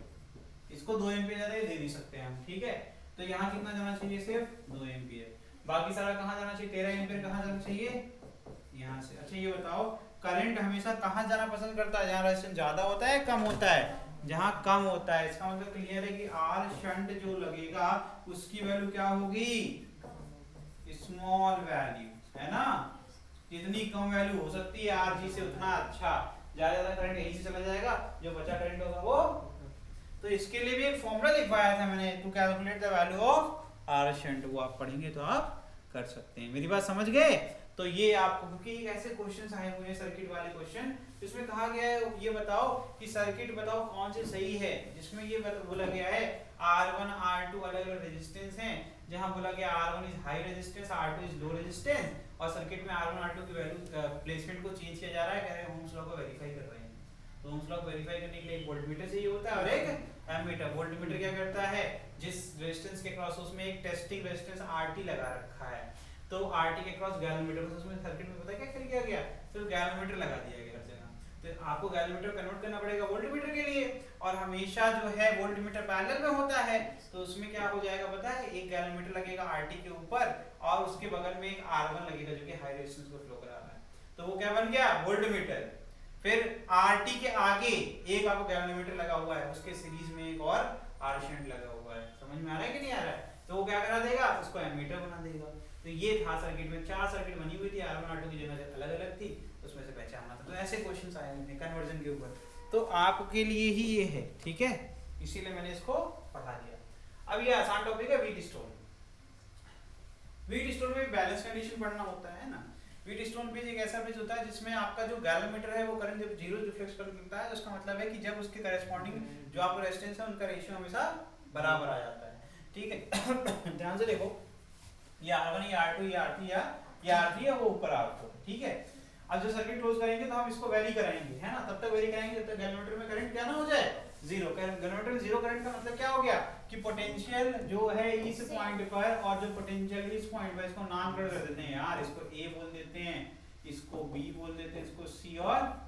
इसको 2 एम्पीयर ज्यादा दे नहीं सकते हम, ठीक है। तो यहाँ कितना जाना चाहिए, सिर्फ 2 एम्पीयर, बाकी सारा कहाँ जाना चाहिए, 13 एम्पीयर कहाँ जाना चाहिए, यहाँ से। अच्छा ये बताओ, करंट हमेशा कहाँ जाना पसंद करता है, जहाँ रेजिस्टेंस ज्यादा होता है कम होता है, जहाँ कम होता है। इसका मतलब क्लियर है कि आर शंट जो लगेगा उसकी वैल्यू क्या होगी, स्मॉल वैल्यू, है ना। जितनी कम वैल्यू हो सकती है आरजी से उतना अच्छा, ज्यादा करंट यहीं से चला जाएगा, जो बचा करंट होगा वो। तो इसके लिए भी एक फॉर्मूला लिखवाया था मैंने, to calculate the value of R shunt, वो आप पढ़ेंगे तो आप कर सकते हैं। मेरी बात समझ गए? तो ये आपको, क्योंकि ऐसे क्वेश्चंस आए हुए हैं सर्किट वाले क्वेश्चन, इसमें कहा गया है ये बताओ कि सर्किट बताओ कौन से सही है, जिसमें ये बोला गया है R1 R2 अलग अलग रेजिस्टेंस हैं, जहां बोला गया R1 is high resistance, R2 is low resistance, और सर्किट में R1 R2 की वैल्यू प्लेसमेंट को चेंज किया जा रहा है, कह रहे हैं ओम्स लॉ को वेरीफाई कर रहे हैं। तो ओम्स लॉ को वेरीफाई करने के लिए एक वोल्टमीटर चाहिए होता है और एक एमीटर। वोल्टमीटर क्या करता है, जिस रेजिस्टेंस के क्रॉस उसमें एक टेस्टिंग रेजिस्टेंस RT लगा रखा है, तो आरटी के क्रॉस गैलोमीटर, उसमें सर्किट में पता है क्या कर दिया गया, सिर्फ गैलोमीटर लगा दिया गया हर जगह। तो आपको गैलोमीटर कन्वर्ट करना पड़ेगा वोल्टमीटर के लिए, और हमेशा जो है वोल्टमीटर पैरेलल में होता है, तो उसमें क्या हो जाएगा पता है, एक गैलोमीटर लगेगा आरटी के ऊपर और उसके बगल में एक R1 लगेगा जो कि हाई रेजिस्टेंस को फ्लो करा रहा है, तो वो क्या बन गया वोल्टमीटर। फिर आरटी के आगे एक आपको गैलोमीटर लगा हुआ है, उसके सीरीज में एक और आर शंट लगा हुआ है, समझ में आ रहा है कि नहीं आ रहा है, तो वो क्या करा देगा, उसको एमीटर बना देगा। तो ये था सर्किट में 4 सर्किट बनी हुई थी, R1 R2 की जगह अलग अलग थी, उसमें से पहचानना था। तो ऐसे क्वेश्चंस आए हैं कन्वर्जन के ऊपर, तो आपके लिए ही ये है, ठीक है, इसीलिए मैंने इसको पढ़ा दिया। अब ये आसान टॉपिक है व्हीट स्टोन। व्हीट स्टोन में बैलेंस कंडीशन पढ़ना होता है ना। व्हीट स्टोन ब्रिज एक ऐसा ब्रिज होता है जिसमें आपका जो गैलोमीटर है वो करंट जब जीरो रिफ्लेक्स करंट मिलता है, तो उसका मतलब है कि जब उसके करेस्पॉन्डिंग जो आपका रेजिस्टेंस है उनका रेशियो हमेशा बराबर आ जाता है, ठीक है। ध्यान से देखो, ये R1 ये R2 ये R3 या ये R3 है, वो ऊपर R4, ठीक है। अब जब सर्किट क्लोज करेंगे तो हम इसको वेरी कराएंगे, है ना, तब तक वेरी कराएंगे जब तक गैलोमीटर में करंट क्या ना हो जाए जीरो। गैलोमीटर में जीरो करंट का मतलब क्या हो गया कि पोटेंशियल जो है इस पॉइंट पर और जो पोटेंशियल इस पॉइंट पर, इसको नामकरण कर देते हैं यार, इसको A बोल देते हैं, इसको B बोल देते हैं, इसको C, और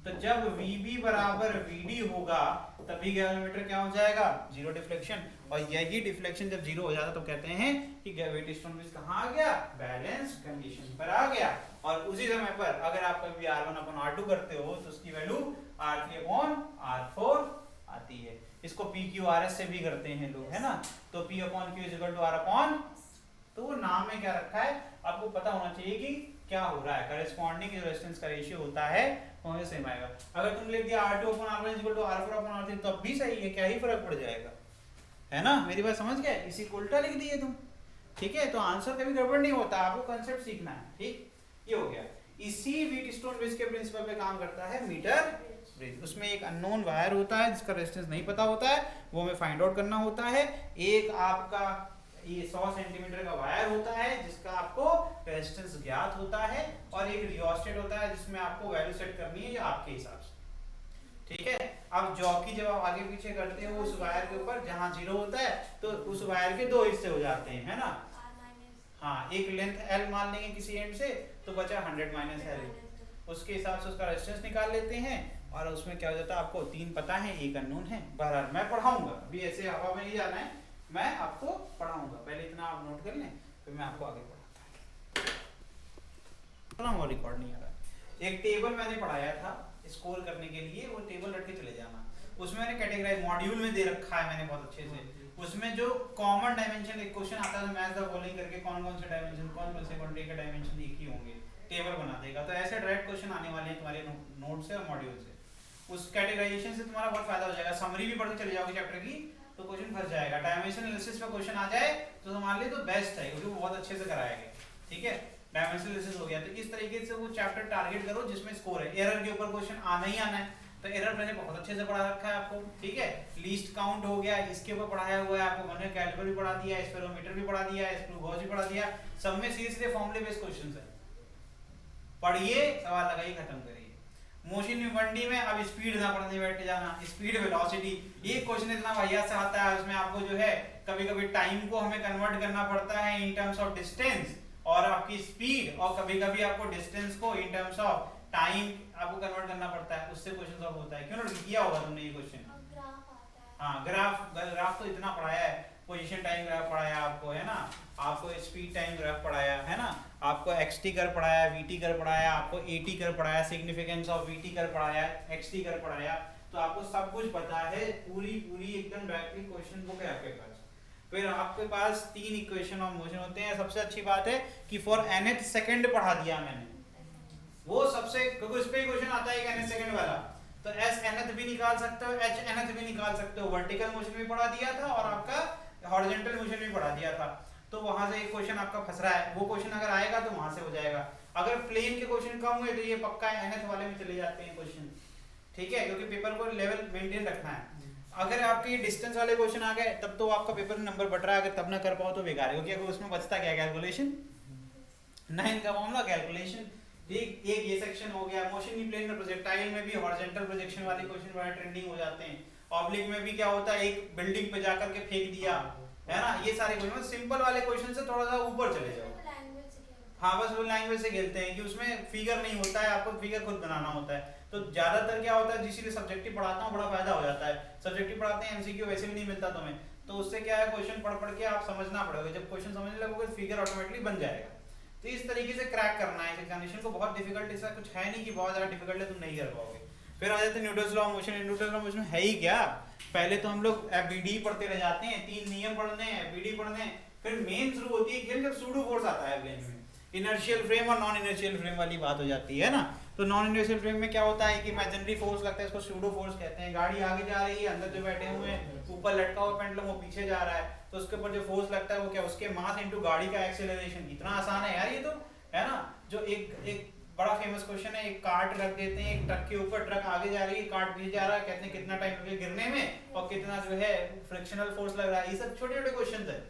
तो जब VB बराबर VD होगा तभी गैलोमीटर क्या हो जाएगा जीरो डिफ्लेक्शन, और यही डिफ्लेक्शन जब जीरो हो जाता तो कहते हैं कि व्हीट स्टोन ब्रिज कहाँ आ गया, बैलेंस कंडीशन पर आ गया। और उसी समय पर अगर आप कभी R1 अपन R2 करते हो तो उसकी वैल्यू R3 अपॉन R4 आती है। इसको PQRS से भी करते हैं लोग, है ना, तो P upon Q is equal to R upon, तो वो नाम में क्या रखा है आपको पता होना चाहिए कि क्या हो रहा है, करेस्पॉन्डिंग जो रेजिस्टेंस का रेशियो होता है वो सेम आएगा। अगर तुम लिख दिया R2 upon R1 is equal to R4 upon R3 तब भी सही है, क्या ही फर्क पड़ जाएगा, है ना, मेरी बात समझ गए, इसी को उल्टा लिख दिए तुम, ठीक है। तो आंसर कभी गड़बड़ नहीं होता, आपको कांसेप्ट सीखना है, ठीक, ये हो गया। इसी व्हीट स्टोन ब्रिज के प्रिंसिपल पे काम करता है मीटर ब्रिज। उसमें एक अननोन वायर होता है जिसका रेजिस्टेंस नहीं पता होता है, वो हमें फाइंड आउट करना होता है। एक आपका ये 100 सेंटीमीटर का वायर होता है जिसका आपको रेजिस्टेंस ज्ञात होता है, और एक रियोस्टेट होता है जिसमें आपको वैल्यू सेट करनी है आपके हिसाब से, ठीक है। अब जॉकी जब आप आगे पीछे करते हो उस वायर के ऊपर जहां जीरो होता है तो उस वायर के दो हिस्से हो जाते हैं, है ना, हाँ, एक लेंथ L मान लेंगे किसी एंड से तो बचा 100 माइनस L, उसके हिसाब से उसका रेजिस्टेंस निकाल लेते हैं, और उसमें क्या हो जाता है आपको 3 पता है, एक अननोन है। बहरहाल मैं पढ़ाऊंगा, अभी ऐसे हवा में नहीं जाना है, मैं आपको पढ़ाऊंगा, पहले इतना आप नोट कर लें फिर मैं आपको आगे पढ़ाता हूँ। रिकॉर्ड नहीं आ रहा। एक टेबल मैंने पढ़ाया था स्कोर करने के लिए, वो टेबल रट के चले जाना, उसमें मैंने कैटेगराइज मॉड्यूल में दे रखा है मैंने बहुत अच्छे से, उसमें जो कॉमन डायमेंशन एक क्वेश्चन आता है मैच द फॉलोइंग करके कौन कौन से डायमेंशन कौन कौन से क्वांटिटी के डायमेंशन एक ही होंगे, टेबल बना देगा। तो ऐसे डायरेक्ट क्वेश्चन आने वाले हैं तुम्हारे नोट से और मॉड्यूल से, उस कैटेगराइजेशन से तुम्हारा बहुत फायदा हो जाएगा। समरी भी पढ़ते चले जाओगे चैप्टर की तो क्वेश्चन फंस जाएगा। डायमेंशन एनालिसिस पे क्वेश्चन आ जाए तो तुम्हारे लिए तो बेस्ट है क्योंकि वो बहुत अच्छे से कराया गया, ठीक है। डायमेंशन एनालिसिस हो गया, तो इस तरीके से वो चैप्टर टारगेट करो जिसमें स्कोर है। एरर के ऊपर क्वेश्चन आना ही आना है, तो एरर मैंने बहुत अच्छे से पढ़ा रखा है आपको, ठीक है। लीस्ट काउंट हो गया, इसके ऊपर पढ़ाया हुआ है आपको, मैंने कैलिपर भी पढ़ा दिया, स्पेरोमीटर भी पढ़ा दिया, स्क्रू गॉज भी पढ़ा दिया, सब में सीधे सीधे फॉर्मूले बेस्ड क्वेश्चंस है। पढ़िए, सवाल लगाइए, खत्म करिए। मोशन इन्फिनिटी में अब स्पीड ना पढ़ने बैठ जाना, स्पीड वेलोसिटी, ये क्वेश्चन इतना बढ़िया से आता है, उसमें आपको जो है कभी कभी टाइम को हमें कन्वर्ट करना पड़ता है इन टर्म्स ऑफ डिस्टेंस और आपकी स्पीड, और कभी कभी आपको डिस्टेंस को इन टर्म्स ऑफ टाइम आपको कन्वर्ट करना पड़ता है, उससे क्वेश्चन सॉल्व होता है। क्यों नोट किया होगा तुमने ये क्वेश्चन? हाँ, ग्राफ तो इतना पढ़ाया है, पोजीशन टाइम ग्राफ पढ़ाया आपको, है ना, आपको स्पीड टाइम ग्राफ पढ़ाया है ना, आपको एक्सटी कर पढ़ाया, वीटी कर पढ़ाया, आपको एटी कर पढ़ाया, सिग्निफिकेंस ऑफ वीटी कर पढ़ाया, एक्सटी कर पढ़ाया, तो आपको सब कुछ पता है, पूरी एकदम डायरेक्टली क्वेश्चन बुक है आपके पास। फिर आपके पास 3 इक्वेशन ऑफ मोशन होते हैं। सबसे अच्छी बात है कि फॉर nth सेकंड पढ़ा दिया मैंने, वो सबसे, क्योंकि उस पे क्वेश्चन आता है nth सेकंड वाला, तो s nth भी निकाल सकते हो, h nth भी निकाल सकते हो, वर्टिकल मोशन भी पढ़ा दिया था और आपका हॉरिजॉन्टल मोशन भी पढ़ा दिया था। तो वहां से एक क्वेश्चन आपका फंस रहा है, वो क्वेश्चन अगर आएगा तो वहां से हो जाएगा। अगर प्लेन के क्वेश्चन कम हुए तो ये पक्का nth वाले में चले जाते हैं क्वेश्चन, ठीक है, क्योंकि पेपर को लेवल मेंटेन रखना है। अगर आपके ये डिस्टेंस वाले क्वेश्चन आ गए तब तो आपका पेपर में नंबर बट रहा है, अगर तब ना कर पाओ तो बेकार है, क्योंकि अगर उसमें बचता क्या, कैलकुलेशन, 9 का मामला कैलकुलेशन, ठीक। एक ये सेक्शन हो गया। मोशन इन प्लेन में प्रोजेक्टाइल में भी हॉरिजॉन्टल प्रोजेक्शन वाले क्वेश्चन बड़ा ट्रेंडिंग हो जाते हैं। ऑब्लिक में भी क्या होता है, एक बिल्डिंग पे जाकर के फेंक दिया, है ना, ये सारे क्वेश्चन सिंपल वाले क्वेश्चन से थोड़ा सा ऊपर चले जाओ। हाँ बस वो लैंग्वेज से खेलते हैं कि उसमें फिगर नहीं होता है, आपको फिगर खुद बनाना होता है। तो ज्यादातर क्या होता है, जिसलिए सब्जेक्टिव पढ़ाता हूँ बड़ा फायदा हो जाता है। सब्जेक्टिव पढ़ाते हैं एमसीक्यू वैसे भी नहीं मिलता तुम्हें, तो उससे क्या है क्वेश्चन पढ़ पढ़ के आप समझना पड़ेगा, जब क्वेश्चन समझने लगोगे फिगर ऑटोमेटिकली बन जाएगा। तो इस तरीके से क्रैक करना है एग्जामिनेशन को। बहुत डिफिकल्ट ऐसा कुछ है नहीं कि बहुत ज्यादा डिफिकल्ट है तुम नहीं कर पाओगे। फिर आ जाते हैं Newton's law of motion. Newton's law of motion है ही क्या, पहले तो हम लोग एफबीडी पढ़ते रह जाते हैं, 3 नियम पढ़ने हैं, एफबीडी पढ़ने हैं, फिर मेन शुरू होती है खेल जब सूडो फोर्स आता है ब्रेन में। इनर्शियल फ्रेम और नॉन इनर्शियल फ्रेम वाली बात हो जाती है ना। तो नॉन इनर्शियल फ्रेम में क्या होता है कि इमेजिनरी फोर्स लगता है, इसको सूडो फोर्स कहते हैं। गाड़ी आगे जा रही है, अंदर जो बैठे हुए हैं, ऊपर लटका हुआ पेंडुलम वो पीछे जा रहा है, तो उसके ऊपर जो फोर्स लगता है वो क्या, उसके मास इनटू गाड़ी का एक्सेलरेशन। इतना आसान है यार ये तो, है ना। जो एक बड़ा फेमस क्वेश्चन है, एक कार्ट रख देते हैं एक ट्रक के ऊपर, ट्रक आगे जा रही है, कार्ट पीछे जा रहा है, कहते हैं कितना टाइम लगेगा गिरने में और कितना जो है फ्रिक्शनल फोर्स लग रहा है। ये सब छोटे छोटे क्वेश्चन है,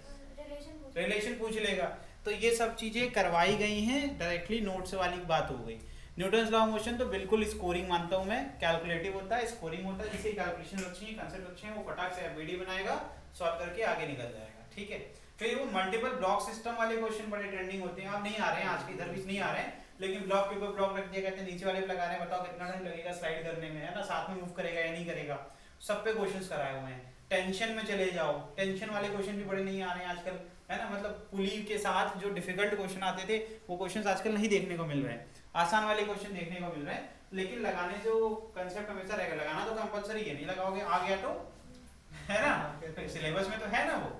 रिलेशन पूछ लेगा। तो ये सब चीजें करवाई गई हैं डायरेक्टली, नोट्स वाली बात हो गई। न्यूटन्स लॉ ऑफ मोशन तो बिल्कुल स्कोरिंग मानता हूं मैं, कैलकुलेटिव होता है, स्कोरिंग होता है, जिससे कैलकुलेशन अच्छी है, कंसेप्ट अच्छे हैं, वो फटाक से एफबीडी बनाएगा, सॉल्व करके आगे निकल जाएगा, ठीक है। फिर वो मल्टीपल ब्लॉक सिस्टम वाले क्वेश्चन बड़े ट्रेंडिंग होते हैं, अब नहीं आ रहे हैं, आज के इधर भी नहीं आ रहे हैं, लेकिन ब्लॉक के ऊपर ब्लॉक रख दिया, कहते हैं नीचे वाले पे लगा रहे हैं, बताओ कितना टाइम लगेगा स्लाइड करने में, है ना, साथ में मूव करेगा या नहीं करेगा, सब पे क्वेश्चंस कराए हुए हैं। टेंशन में चले जाओ, टेंशन वाले क्वेश्चन भी बड़े नहीं आ रहे हैं आजकल, है ना, मतलब पुली के साथ जो डिफिकल्ट क्वेश्चन आते थे वो क्वेश्चंस आजकल नहीं देखने को मिल रहे हैं, आसान वाले क्वेश्चन देखने को मिल रहे हैं। लेकिन लगाने जो कंसेप्ट हमेशा रहेगा, लगाना तो कंपलसरी है, नहीं लगाओगे आ गया तो, है ना, सिलेबस में तो है ना वो।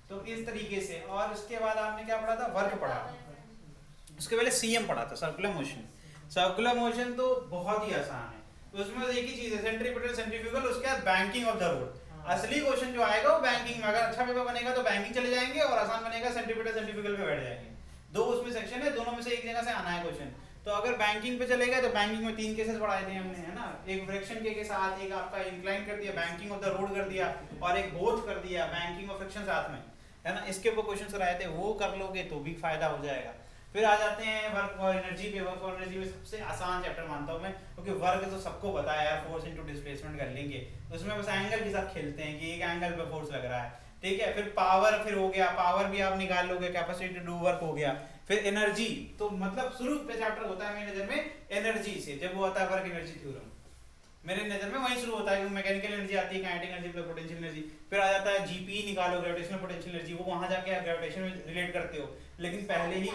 तो इस तरीके से। और उसके बाद आपने क्या पढ़ा था, वर्क पढ़ा, उसके पहले सीएम पढ़ा था, सर्कुलर मोशन। सर्कुलर मोशन तो बहुत ही आसान है, तो उसमें एक ही चीज है, सेंट्रीपिटल सेंट्रीफ्यूगल, उसके बाद बैंकिंग ऑफ द रोड। असली क्वेश्चन जो आएगा वो बैंकिंग में, अगर अच्छा पेपर बनेगा तो बैंकिंग चले जाएंगे, और आसान बनेगा सेंट्रीपिटल सेंट्रीफ्यूगल पे बैठ जाएंगे। दो उसमें सेक्शन है, दोनों में से एक जगह से आना है क्वेश्चन। तो अगर बैंकिंग पे चलेगा तो बैंकिंग में 3 केसेस पढ़ाए थे हमने, है ना, एक फ्रिक्शन के साथ, एक आपका इंक्लाइन कर दिया, बैंकिंग ऑफ द रोड कर दिया, और एक बोथ कर दिया, बैंकिंग ऑफ फ्रिक्शन साथ में, है ना, इसके ऊपर क्वेश्चन कराए थे, वो कर लोगे तो भी फायदा हो जाएगा। फिर आ जाते हैं वर्क और एनर्जी पे। वर्क और एनर्जी में सबसे आसान चैप्टर मानता हूं मैं, क्योंकि वर्क तो सबको पता है यार, फोर्स इनटू डिस्प्लेसमेंट कर लेंगे, उसमें बस एंगल के साथ खेलते हैं कि एक एंगल पे फोर्स लग रहा है, ठीक है। फिर पावर, फिर हो गया, पावर भी आप निकाल लोगे, कैपेसिटी टू डू वर्क हो गया। फिर एनर्जी, तो मतलब शुरू पे चैप्टर होता है मेरी नजर में एनर्जी से, जब वो आता है वर्क एनर्जी थ्योरम, मेरे नजर में वहीं शुरू होता है, मैकेनिकल एनर्जी आती है, kinetic energy plus potential energy. फिर आ जाता है जीपी निकालो, ग्रेविटेशनल पोटेंशियल एनर्जी, वो वहां जाके आप ग्रेविटेशन में रिलेट करते हो, लेकिन पहले ही,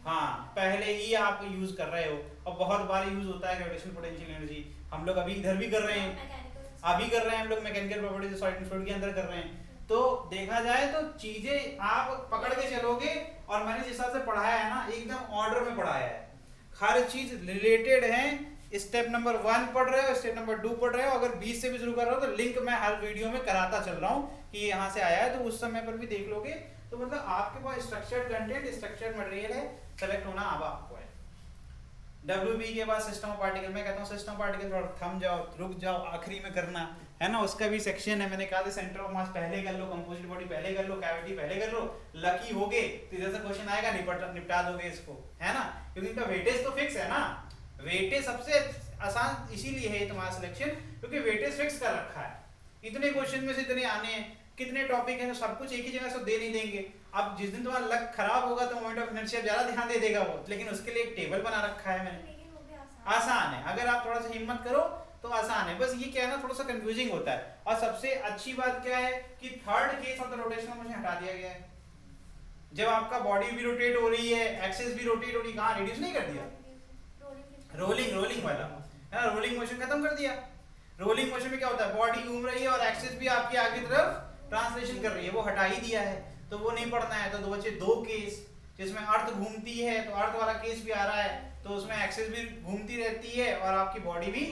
हाँ पहले ही आप यूज कर रहे हो, और बहुत बार यूज होता है ग्रेविटेशनल पोटेंशियल एनर्जी। हम लोग अभी इधर भी कर रहे हैं, अभी कर रहे हैं हम लोग mechanical properties solid and fluid के अंदर कर रहे हैं। तो देखा जाए तो चीजें आप पकड़ के चलोगे, और मैंने जिस हिसाब से पढ़ाया है ना, एकदम ऑर्डर में पढ़ाया है, हर चीज रिलेटेड है। स्टेप नंबर 1 पढ़ रहे हो, स्टेप नंबर 2 पढ़ रहे हो, अगर 20 से भी शुरू कर रहे हो तो लिंक मैं हर वीडियो में कराता चल रहा हूँ कि यहाँ से आया है, तो उस समय पर भी देख लोगे। तो मतलब आपके पास स्ट्रक्चर्ड कंटेंट, स्ट्रक्चर्ड मटेरियल है, सेलेक्ट होना अब आपको है। WB के बाद सिस्टम ऑफ पार्टिकल, मैं कहता हूँ सिस्टम ऑफ पार्टिकल थोड़ा थम जाओ, रुक जाओ, आखिरी में करना है ना, उसका भी सेक्शन है। मैंने कहा था सेंटर ऑफ मास पहले कर लो, कंपोजिट बॉडी पहले कर लो, कैविटी पहले कर लो, लकी होगे तो इधर से क्वेश्चन आएगा, निपटा दोगे इसको, है ना, क्योंकि इनका वेटेज तो फिक्स है ना। वेटेज सबसे आसान इसीलिए है तुम्हारा सिलेक्शन, क्योंकि वेटेज फिक्स कर रखा है। इतने क्वेश्चन में से इतने आने हैं, कितने टॉपिक हैं, तो सब कुछ एक ही जगह से दे नहीं देंगे। अब जिस दिन तुम्हारा लक खराब होगा तो मोमेंट ऑफ इनर्शिया ज्यादा ध्यान दे देगा वो, लेकिन उसके लिए एक टेबल बना रखा है मैंने, आसान है, अगर आप थोड़ा सा हिम्मत करो तो आसान है। बस ये क्या है ना, थोड़ा सा कंफ्यूजिंग होता है। और सबसे अच्छी बात क्या है कि third case of the rotational motion हटा दिया गया है। जब आपका बॉडी भी रोटेट हो रही है, एक्सिस भी रोटेट हो रही है, कहां रिड्यूस नहीं कर दिया, रोलिंग वाला है ना, रोलिंग मोशन खत्म कर दिया। रोलिंग मोशन में क्या होता है, बॉडी घूम रही है और एक्सिस भी आपकी आगे तरफ ट्रांसलेशन कर रही है, वो हटा ही दिया है, तो वो नहीं पढ़ना है। तो दो बच्चे 2 केस जिसमें अर्थ घूमती है, तो अर्थ वाला केस भी आ रहा है, तो उसमें एक्सिस भी घूमती रहती है और आपकी बॉडी भी,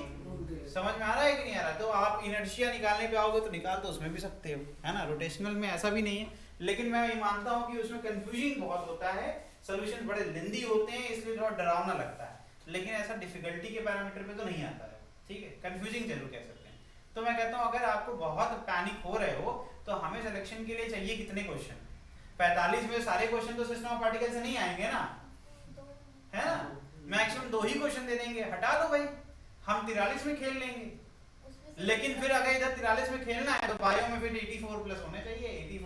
समझ में आ रहा है कि नहीं आ रहा है। तो आप इनर्शिया निकालने पे आओगे तो निकाल तो उसमें भी सकते हो, है ना, रोटेशनल में ऐसा भी नहीं है। लेकिन मैं ये मानता हूँ कि उसमें कंफ्यूजिंग बहुत होता है, सोल्यूशन बड़े लेंदी होते हैं, इसलिए थोड़ा डरावना लगता है, लेकिन ऐसा डिफिकल्टी के पैरामीटर पे तो नहीं आता है, ठीक है, कंफ्यूजिंग जरूर कह सकते हैं। तो मैं कहता हूँ अगर आपको बहुत पैनिक हो रहे हो तो हमें सिलेक्शन के लिए चाहिए कितने क्वेश्चन, 45 में सारे क्वेश्चन तो सिस्टम ऑफ पार्टिकल से नहीं आएंगे ना, है ना, मैक्सिमम 2 ही क्वेश्चन दे देंगे, हटा दो भाई, हम 43 में खेल लेंगे। लेकिन फिर अगर इधर 43 में खेलना है तो बायो में फिर 84 प्लस होने चाहिए, 80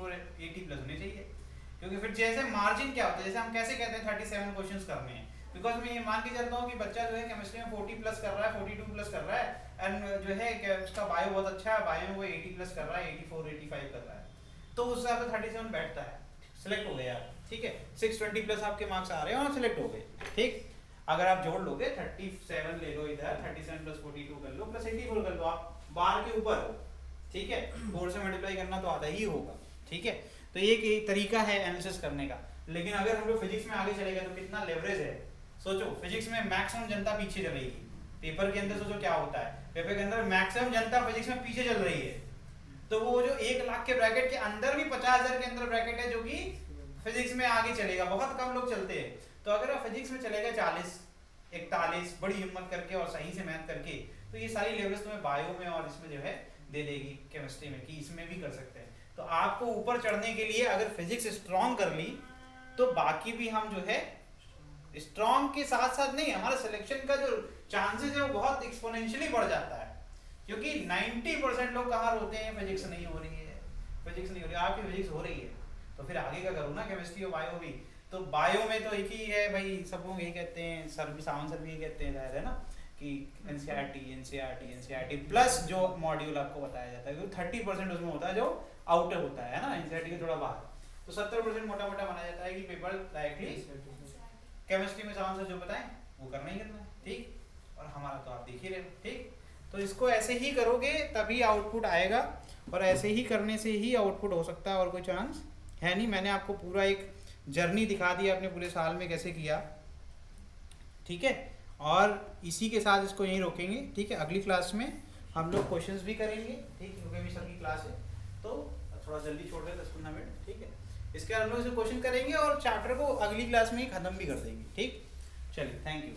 प्लस होने चाहिए, क्योंकि फिर जैसे मार्जिन क्या होता है, जैसे हम कैसे कहते हैं 37 क्वेश्चंस करने हैं, बिकॉज मैं ये मान के चलता हूँ कि बच्चा जो है केमिस्ट्री में 40 प्लस कर रहा है, 42 प्लस कर रहा है, एंड जो है उसका बायो बहुत अच्छा है, बायो में वो 80 प्लस कर रहा है, 84 85 कर रहा है, तो उस हिसाब से 37 बैठता है, सिलेक्ट हो गए आप, ठीक है। 620 प्लस आपके मार्क्स आ रहे हैं और सिलेक्ट हो गए, ठीक। अगर आप जोड़ लोगे 37 ले लो इधर, 37 प्लस 42 कर लो प्लस 84 कर लो, आप बार के ऊपर हो, ठीक है। 4 से मल्टीप्लाई करना तो आता ही होगा, ठीक है। तो ये एक तरीका है एनालिसिस करने का। लेकिन अगर हम लोग फिजिक्स में आगे चले गए तो कितना लेवरेज है, सोचो फिजिक्स में मैक्सिमम जनता पीछे चल रही है, पेपर के अंदर सोचो क्या होता है, पेपर के अंदर मैक्सिमम जनता फिजिक्स में पीछे चल रही है, तो वो जो 1 लाख के ब्रैकेट के अंदर भी 50,000 के अंदर ब्रैकेट है जो कि फिजिक्स में आगे चलेगा, बहुत कम लोग चलते हैं। तो अगर आप फिजिक्स में चलेगा 40 41 बड़ी हिम्मत करके और सही से मेहनत करके, तो ये सारी लेवल्स तुम्हें बायो में और इसमें जो है दे देगी केमिस्ट्री में, कि इसमें भी कर सकते हैं। तो आपको ऊपर चढ़ने के लिए अगर फिजिक्स स्ट्रॉन्ग कर ली तो बाकी भी हम जो है स्ट्रॉन्ग के साथ साथ नहीं, हमारे सिलेक्शन का जो चांसेस है वो बहुत एक्सपोनेंशियली बढ़ जाता है, क्योंकि 90% लोग कहाँ होते हैं, फिजिक्स नहीं हो रही है, फिजिक्स नहीं हो रही है, आपकी फिजिक्स हो रही है, तो फिर आगे का करो ना केमिस्ट्री और बायो भी। तो बायो में तो एक ही है भाई, सब लोग यही कहते हैं, सर भी सावन सर भी यही कहते हैं है ना, कि एनसीईआरटी प्लस जो मॉड्यूल आपको बताया जाता है, क्योंकि 30% उसमें होता है जो आउटर होता है ना, एनसीईआरटी के थोड़ा बाहर, तो 70% मोटा मोटा माना जाता है कि पेपर डायरेक्टली केमिस्ट्री में सावन सर जो बताएं वो करना ही करना है, ठीक। और हमारा तो आप देख ही रहे हो, ठीक। तो इसको ऐसे ही करोगे तभी आउटपुट आएगा, और ऐसे ही करने से ही आउटपुट हो सकता है, और कोई चांस है नहीं। मैंने आपको पूरा एक जर्नी दिखा दी अपने पूरे साल में कैसे किया, ठीक है। और इसी के साथ इसको यहीं रोकेंगे, ठीक है। अगली क्लास में हम लोग क्वेश्चंस भी करेंगे, ठीक, क्योंकि अभी सर की क्लास है तो थोड़ा जल्दी छोड़ रहे 10-15 मिनट, ठीक है। इसके बाद हम लोग इसे क्वेश्चन करेंगे और चैप्टर को अगली क्लास में ही खत्म भी कर देंगे, ठीक। चलिए, थैंक यू।